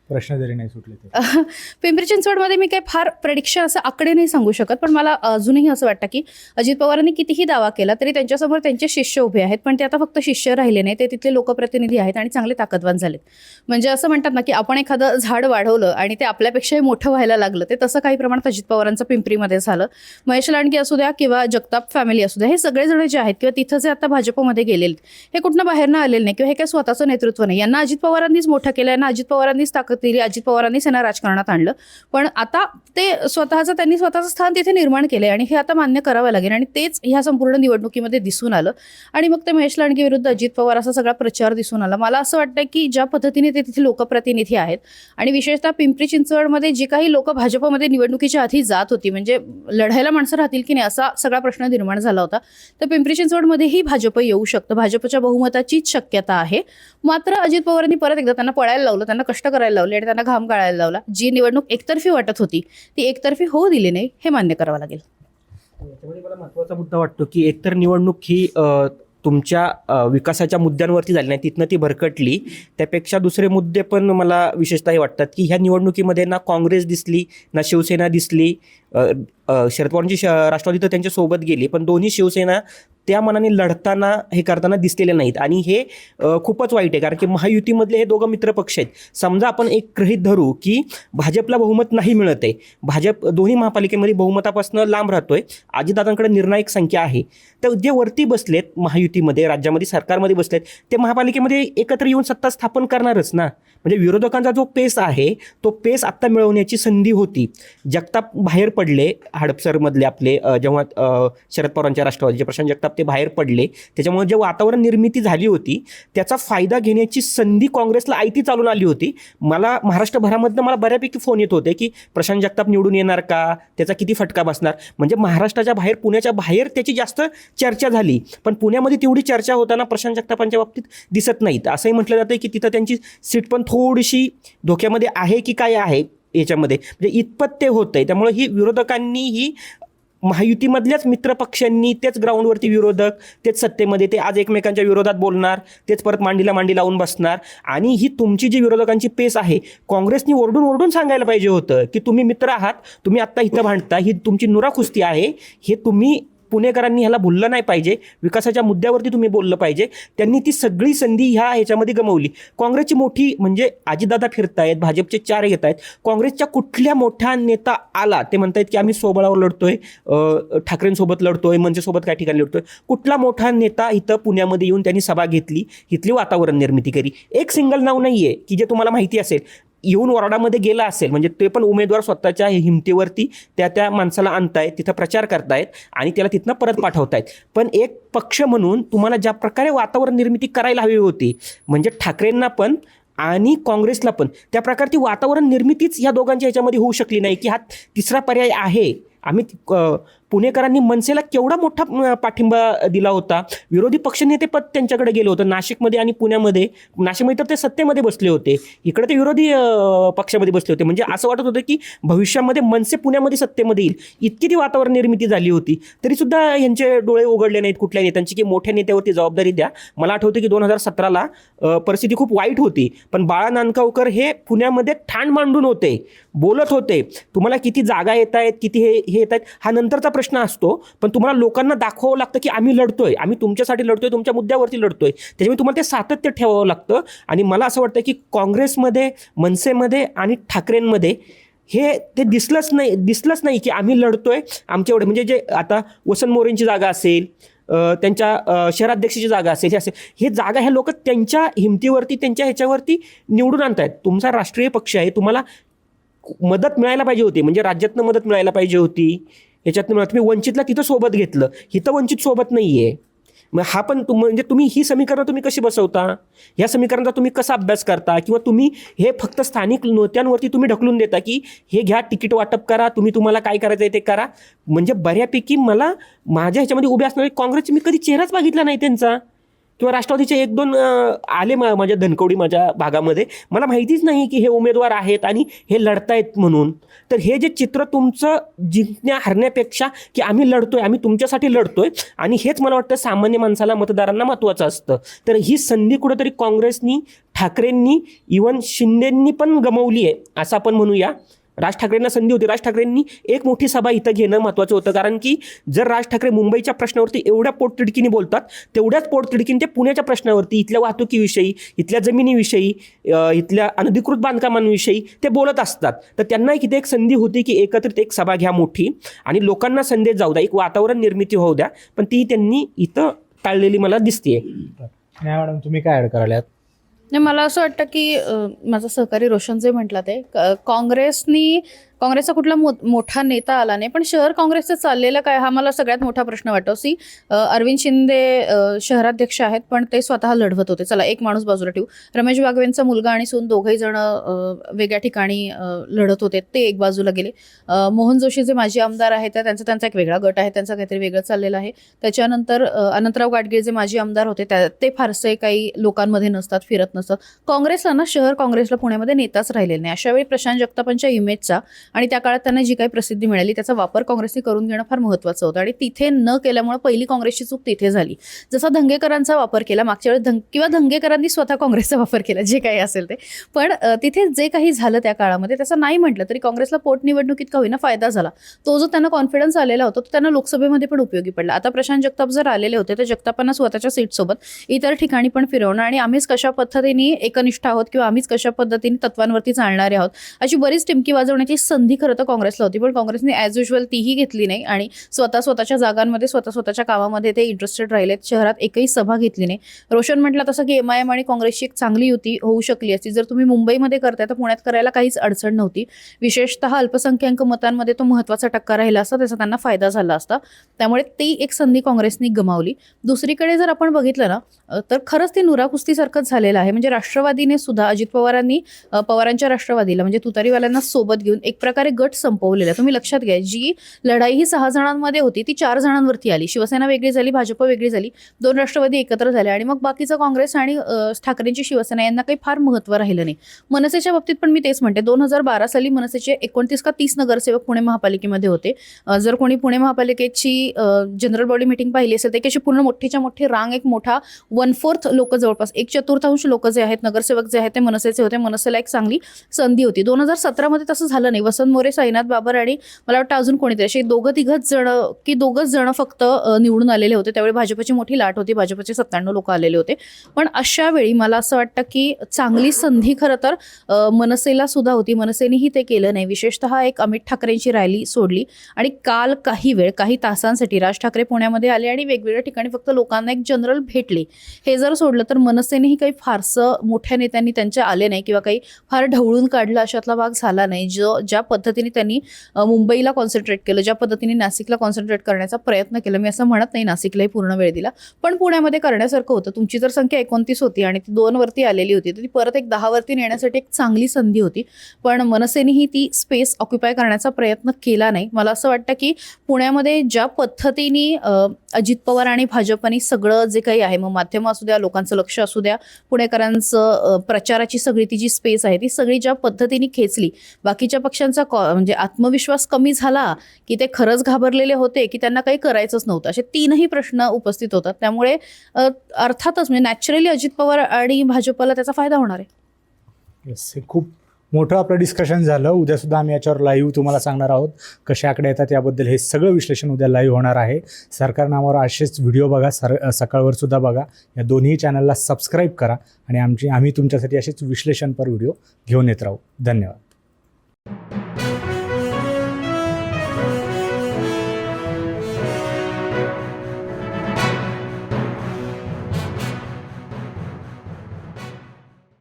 प्रश्न जरी नाही सुटले तर पिंपरी चिंचवडमध्ये मी काही फार प्रेडिक्शन असं आकडे नाही सांगू शकत, पण मला अजूनही असं वाटतं की अजित पवारांनी कितीही दावा केला तरी त्यांच्यासमोर त्यांचे शिष्य उभे आहेत, पण ते आता फक्त शिष्य राहिले नाही, ते तिथले लोकप्रतिनिधी आहेत आणि चांगले ताकदवान झालेत. म्हणजे असं म्हणतात ना की आपण एखादं झाड वाढवलं आणि ते आपल्यापेक्षाही मोठं व्हायला लागलं, ते तसं काही प्रमाणात अजित पवारांचं पिंपरीमध्ये झालं. महेश लांडगे असू द्या किंवा जगताप फॅमिली असू द्या, हे सगळेजण जे आहेत किंवा तिथं जे आता भाजपमध्ये गेलेले हे कुठनं बाहेरनं आलेले नाही किंवा हे काही स्वतःचं नेतृत्व नाही. यांना अजित पवारांनीच मोठं केलं, यांना अजित पवारांनीच ताकद दिली, अजित पवारांनीच त्यांना राजकारणात आणलं. पण आता ते त्यांनी स्वतःचं स्थान तिथे निर्माण केलंय आणि हे आता मान्य करावं लागेल. आणि तेच ह्या संपूर्ण निवडणुकीमध्ये दिसून आलं. आणि मग ते महेश लांडगे विरुद्ध अजित पवार असा सगळा प्रचार दिसून आला. मला असं वाटतं की ज्या पद्धतीने ते तिथे लोकप्रतिनिधी आहेत आणि विशेषतः पिंपरी चिंचवडमध्ये जी काही लोक भाजपमध्ये निवडणुकीच्या आधी जात होती, म्हणजे लढायला माणसं राहतील की नाही असा सगळा प्रश्न निर्माण झाला होता. तर पिंपरी चिंचवडमध्येही भाजप येऊ शकतं, भाजपच्या बहुमताचीच शक्यता आहे. मात्र अजित पवारांनी परत एकदा त्यांना पळायला लावलं, त्यांना कष्ट करायला लावले आणि त्यांना घाम गाळायला लावला. जी निवडणूक एकतर्फी वाटत होती ती एकतर्फी होऊ दिली नाही, हे मान्य करावं लागेल. याच्यामध्ये मला महत्त्वाचा मुद्दा वाटतो की एकतर निवडणूक ही तुमच्या विकासाच्या मुद्द्यांवरती झाली नाही, तिथनं ती भरकटली. त्यापेक्षा दुसरे मुद्दे पण मला विशेषतः हे वाटतात की ह्या निवडणुकीमध्ये ना काँग्रेस दिसली ना शिवसेना दिसली. शरद पवारांची राष्ट्रवादी तर त्यांच्या सोबत गेली, पण दोन्ही शिवसेना त्या मनाने लढताना हे करताना दिसलेले नाहीत. आणि हे खूपच वाईट आहे, कारण की महायुतीमधले हे दोघं मित्रपक्ष आहेत. समजा आपण एक गृहीत धरू की भाजपला बहुमत नाही मिळत आहे, भाजप दोन्ही महापालिकेमध्ये बहुमतापासून लांब राहतोय, अजितदादांकडे निर्णायक संख्या आहे, तर जे वरती बसलेत महायुतीमध्ये, राज्यामध्ये सरकारमध्ये बसलेत, ते महापालिकेमध्ये एकत्र येऊन सत्ता स्थापन करणारच ना. म्हणजे विरोधकांचा जो पेस आहे तो पेस आत्ता मिळवण्याची संधी होती. जगताप बाहेर पडले हडपसरमधले आपले, जेव्हा शरद पवारांच्या राष्ट्रवादीचे प्रशांत जगताप ते बाहेर पडले, त्याच्यामुळे जे वातावरण निर्मिती झाली होती त्याचा फायदा घेण्याची संधी काँग्रेसला आयती चालून आली होती. मला महाराष्ट्रभरामधनं मला बऱ्यापैकी फोन येत होते की प्रशांत जगताप निवडून येणार का, त्याचा किती फटका बसणार. म्हणजे महाराष्ट्राच्या बाहेर, पुण्याच्या बाहेर त्याची जास्त चर्चा झाली, पण पुण्यामध्ये तेवढी चर्चा होताना प्रशांत जगतापांच्या बाबतीत दिसत नाहीत. असंही म्हटलं जातं की तिथं त्यांची सीट पण थोडीशी धोक्यामध्ये आहे की काय आहे याच्यामध्ये, म्हणजे इतपत ते होतंय. त्यामुळे ही विरोधकांनी महायुतीमधल्याच मित्रपक्षांनी तेच ग्राउंडवरती विरोधक, तेच सत्तेमध्ये, ते आज एकमेकांच्या विरोधात बोलणार, तेच परत मांडीला मांडी लावून बसणार. आणि ही तुमची जी विरोधकांची पेस आहे, काँग्रेसनी ओरडून ओरडून सांगायला पाहिजे होतं की तुम्ही मित्र आहात, तुम्ही आत्ता इथं भांडता, ही तुमची नुराकुस्ती आहे, हे तुम्ही पुणेकरांनी ह्याला भुललं नाही पाहिजे. विकासाच्या मुद्द्यावरती तुम्ही बोललं पाहिजे. त्यांनी ती सगळी संधी ह्याच्यामध्ये गमावली. काँग्रेसची मोठी म्हणजे अजितदादा फिरतायत, भाजपचे 4 येत आहेत, काँग्रेसच्या कुठल्या मोठा नेता आला ते म्हणतायत की आम्ही स्वबळावर लढतोय, ठाकरेंसोबत लढतोय, मनसेसोबत काही ठिकाणी लढतोय. कुठला मोठा नेता इथं पुण्यामध्ये येऊन त्यांनी सभा घेतली, इथली वातावरण निर्मिती केली? एक सिंगल नाव नाही आहे की जे तुम्हाला माहिती असेल, येऊन वॉर्डामध्ये गेला असेल, म्हणजे ते पण उमेदवार स्वतःच्या हिमतीवरती त्या माणसाला आणतायत, तिथं प्रचार करतायत आणि त्याला तिथनं परत पाठवतायत. पण एक पक्ष म्हणून तुम्हाला ज्या प्रकारे वातावरण निर्मिती करायला हवी होती, म्हणजे ठाकरेंना पण आणि काँग्रेसला पण त्या प्रकारची वातावरण निर्मितीच या दोघांच्या ह्याच्यामध्ये होऊ शकली नाही की हा तिसरा पर्याय आहे. आम्ही पुणेकरांनी मनसेला केवढा मोठा पाठिंबा दिला होता. विरोधी पक्षनेते पद त्यांच्याकडे गेलं होतं नाशिकमध्ये आणि पुण्यामध्ये. नाशिकमध्ये तर ते सत्तेमध्ये बसले होते, इकडे ते विरोधी पक्षामध्ये बसले होते. म्हणजे असं वाटत होतं की भविष्यामध्ये मनसे पुण्यामध्ये सत्तेमध्ये येईल, इतकी ती वातावरण निर्मिती झाली होती. तरीसुद्धा यांचे डोळे उघडले नाहीत कुठल्या नेत्यांची की मोठ्या नेत्यावरती जबाबदारी द्या. मला आठवतं की 2017ला परिस्थिती खूप वाईट होती, पण बाळा नांदगावकर हे पुण्यामध्ये ठाण मांडून होते, बोलत होते. तुम्हाला किती जागा येत आहेत, किती हे येत आहेत हा नंतरचा प्रश्न असतो, पण तुम्हाला लोकांना दाखवावं लागतं की आम्ही लढतोय, आम्ही तुमच्यासाठी लढतोय, तुमच्या मुद्द्यावरती लढतोय. त्याच्यामुळे तुम्हाला ते सातत्य ठेवावं लागतं. आणि मला असं वाटतं की काँग्रेसमध्ये, मनसेमध्ये आणि ठाकरेंमध्ये ते दिसलंच नाही की आम्ही लढतोय आमच्या एवढे. म्हणजे जे आता वसंत मोरेंची जागा असेल, त्यांच्या शहराध्यक्षाची जागा असेल, हे जागा ह्या लोक त्यांच्या हिमतीवरती, त्यांच्या ह्याच्यावरती निवडून आणतायत. तुमचा राष्ट्रीय पक्ष आहे, तुम्हाला मदत मिळायला पाहिजे होती, म्हणजे राज्यातनं मदत मिळायला पाहिजे होती, याच्यातनं तुम्ही वंचितला तिथं सोबत घेतलं, हिथं वंचित सोबत नाही आहे. मग हा पण म्हणजे तुम्ही ही समीकरणं तुम्ही कशी बसवता, ह्या समीकरणाचा तुम्ही कसा अभ्यास करता, किंवा तुम्ही हे फक्त स्थानिक नेत्यांवरती तुम्ही ढकलून देता की हे घ्या, तिकीट वाटप करा, तुम्हाला काय करायचं आहे ते करा. म्हणजे बऱ्यापैकी मला माझ्या ह्याच्यामध्ये उभे असणारे काँग्रेसचे मी कधी चेहराच बघितला नाही त्यांचा, किंवा राष्ट्रवादीचे 1-2 आले माझ्या धनकवडी माझ्या भागामध्ये, मला माहितीच नाही की हे उमेदवार आहेत आणि हे लढतायत म्हणून. तर हे जे चित्र तुमचं जिंकण्या हरण्यापेक्षा की आम्ही लढतोय, आम्ही तुमच्यासाठी लढतोय, आणि हेच मला वाटतं सामान्य माणसाला, मतदारांना महत्त्वाचं असतं. तर ही संधी कुठेतरी काँग्रेसनी, ठाकरेंनी, इव्हन शिंदेंनी पण गमावली आहे असं आपण म्हणूया. राज ठाकरेंना संधी होती, राज ठाकरेंनी एक मोठी सभा इथं घेणं महत्त्वाचं होतं, कारण की जर राज ठाकरे मुंबईच्या प्रश्नावरती एवढ्या पोटतिडकीने बोलतात, तेवढ्याच पोटतिडकीने ते पुण्याच्या प्रश्नावरती, इथल्या वाहतुकीविषयी, इथल्या जमिनीविषयी, इथल्या अनधिकृत बांधकामांविषयी ते बोलत असतात. तर त्यांना इथे एक संधी होती की एकत्रित एक सभा घ्या मोठी आणि लोकांना संदेश जाऊ द्या, एक वातावरण निर्मिती होऊ द्या, पण ती त्यांनी इथं टाळलेली मला दिसतेय. मॅडम तुम्ही काय ॲड कराल यात? नाही, मला असं वाटतं की माझा सहकारी रोशन जे म्हटलं ते काँग्रेसचा कुठला मोठा नेता आला नाही, पण शहर काँग्रेसचं चाललेलं काय हा मला सगळ्यात मोठा प्रश्न वाटतो. अरविंद शिंदे शहराध्यक्ष आहेत, पण ते स्वतः लढवत होते. चला एक माणूस बाजूला ठेवू. रमेश बागवेंचा मुलगा आणि सून दोघंही जण वेगळ्या ठिकाणी लढत होते, ते एक बाजूला गेले. मोहन जोशी जे माजी आमदार आहेत त्यांचा एक वेगळा गट आहे, त्यांचं काहीतरी वेगळं चाललेलं आहे. त्याच्यानंतर अनंतराव गाडगीळ जे माजी आमदार होते ते फारसे काही लोकांमध्ये नसतात, फिरत नसतात. काँग्रेसला ना, शहर काँग्रेसला पुण्यामध्ये नेताच राहिलेला नाही. अशा वेळी प्रशांत जगतापांच्या इमेजचा आणि त्या काळात त्यांना जी काही प्रसिद्धी मिळाली त्याचा वापर काँग्रेसने करून घेणं फार महत्त्वाचं होतं, आणि तिथे न केल्यामुळे पहिली काँग्रेसची चूक तिथे झाली. जसा धंगेकरांचा वापर केला मागच्या वेळेस किंवा धंगेकरांनी स्वतः काँग्रेसचा वापर केला, जे काही असेल ते, पण तिथे जे काही झालं त्या काळामध्ये त्याचं नाही म्हटलं तरी काँग्रेसला पोटनिवडणुकीत का होईना फायदा झाला. तो जो त्यांना कॉन्फिडन्स आलेला होता तो त्यांना लोकसभेमध्ये पण उपयोगी पडला. आता प्रशांत जगताप जर आलेले होते तर जगतापांना स्वतःच्या सीटसोबत इतर ठिकाणी पण फिरवणं आणि आम्हीच कशा पद्धतीने एकनिष्ठ आहोत किंवा आम्हीच कशा पद्धतीने तत्वांवरती चालणारे आहोत अशी बरीच टिमकी वाजवण्याची संधी खरं तर काँग्रेसला होती, पण काँग्रेसने ॲज युजल तीही घेतली नाही आणि स्वतःच्या जागांमध्ये स्वतःच्या कामामध्ये ते इंटरेस्टेड राहिलेत. शहरात एकही सभा घेतली नाही. रोशन म्हटलं तसं की MIM आणि काँग्रेसची एक चांगली युती होऊ शकली असती. जर तुम्ही मुंबईमध्ये करताय तर पुण्यात करायला काहीच अडचण नव्हती. विशेषतः अल्पसंख्याक मतांमध्ये तो महत्त्वाचा टक्का राहिला असता, त्याचा त्यांना फायदा झाला असता. त्यामुळे ती एक संधी काँग्रेसने गमावली. दुसरीकडे जर आपण बघितलं ना तर खरंच ती नुराकुस्तीसारखंच झालेलं आहे. म्हणजे राष्ट्रवादीने सुद्धा अजित पवारांनी पवारांच्या राष्ट्रवादीला म्हणजे तुतारीवाल्यांना सोबत घेऊन एक प्रकारे गट संपवलेला. तुम्ही लक्षात घ्या, जी लढाई ही 6 जणांमध्ये होती ती 4 जणांवरती आली. शिवसेना वेगळी झाली, भाजप वेगळी झाली, 2 राष्ट्रवादी एकत्र झाले आणि मग बाकीचं काँग्रेस आणि ठाकरेंची शिवसेना यांना काही फार महत्त्व राहिलं नाही. मनसेच्या बाबतीत पण मी तेच म्हणते, 2012 साली मनसेचे 29 का 30 नगरसेवक पुणे महापालिकेमध्ये होते. जर कोणी पुणे महापालिकेची जनरल बॉडी मीटिंग पाहिली असेल तर कशी पूर्ण मोठीच्या मोठी रांग, एक मोठा 1/4 लोक, जवळपास 1/4 लोक जे आहेत नगरसेवक जे आहेत ते मनसेचे होते. मनसेला एक चांगली संधी होती. 2017 तसं झालं नाही. वसंत मोरे, साईनाथ बाबर आणि मला वाटतं अजून कोणीतरी असे दोघंच जण फक्त निवडून आलेले होते. त्यावेळी भाजपची मोठी लाट होती, भाजपचे 97 लोक आलेले होते. पण अशा वेळी मला असं वाटतं की चांगली संधी खरं तर मनसेला सुद्धा होती. मनसेनेही ते केलं नाही. विशेषतः एक अमित ठाकरेंची रॅली सोडली आणि काल काही तासांसाठी राज ठाकरे पुण्यामध्ये आले आणि वेगवेगळ्या ठिकाणी फक्त लोकांना एक जनरल भेटले. हे जर सोडलं तर मनसेनेही काही फारसं मोठ्या नेत्यांनी त्यांच्या आले नाही किंवा काही फार ढवळून काढलं अशातला भाग झाला नाही. ज्या पद्धतीने त्यांनी मुंबईला कॉन्सन्ट्रेट केलं, ज्या पद्धतीने नाशिकला कॉन्सन्ट्रेट करण्याचा प्रयत्न केला, मी असं म्हणत नाही नाशिकलाही पूर्ण वेळ दिला, पण पुण्यामध्ये करण्यासारखं होतं. तुमची जर संख्या 29 होती आणि ती 2 वरती आलेली होती तर ती परत एक 10 वरती नेण्यासाठी एक चांगली संधी होती. पण मनसेनेही ती स्पेस ऑक्युपाय करण्याचा प्रयत्न केला नाही. मला असं वाटतं की पुण्यामध्ये ज्या पद्धतीने अजित पवार आणि भाजपनी सगळं जे काही आहे, मग माध्यमं असू द्या, लोकांचं लक्ष असू द्या, पुणेकरांचं प्रचाराची सगळी ती जी स्पेस आहे ती सगळी ज्या पद्धतीने खेचली, बाकीच्या पक्षांचा म्हणजे आत्मविश्वास कमी झाला की ते खरंच घाबरलेले होते की त्यांना काही करायचंच नव्हतं, असे 3ही प्रश्न उपस्थित होतात. त्यामुळे अर्थातच म्हणजे नॅचरली अजित पवार आणि भाजपला त्याचा फायदा होणार आहे. येस, हे खूप मोठं आपलं डिस्कशन झालं. उद्यासुद्धा आम्ही याच्यावर लाईव्ह तुम्हाला सांगणार आहोत कसे आकडे येतात याबद्दल. हे सगळं विश्लेषण उद्या लाईव्ह होणार आहे. सरकारनामावर असेच व्हिडिओ बघा, सकाळवर सुद्धा बघा. या दोन्ही चॅनलला सबस्क्राईब करा आणि आम्ही तुमच्यासाठी असेच विश्लेषणपर व्हिडिओ घेऊन येत राहू. धन्यवाद.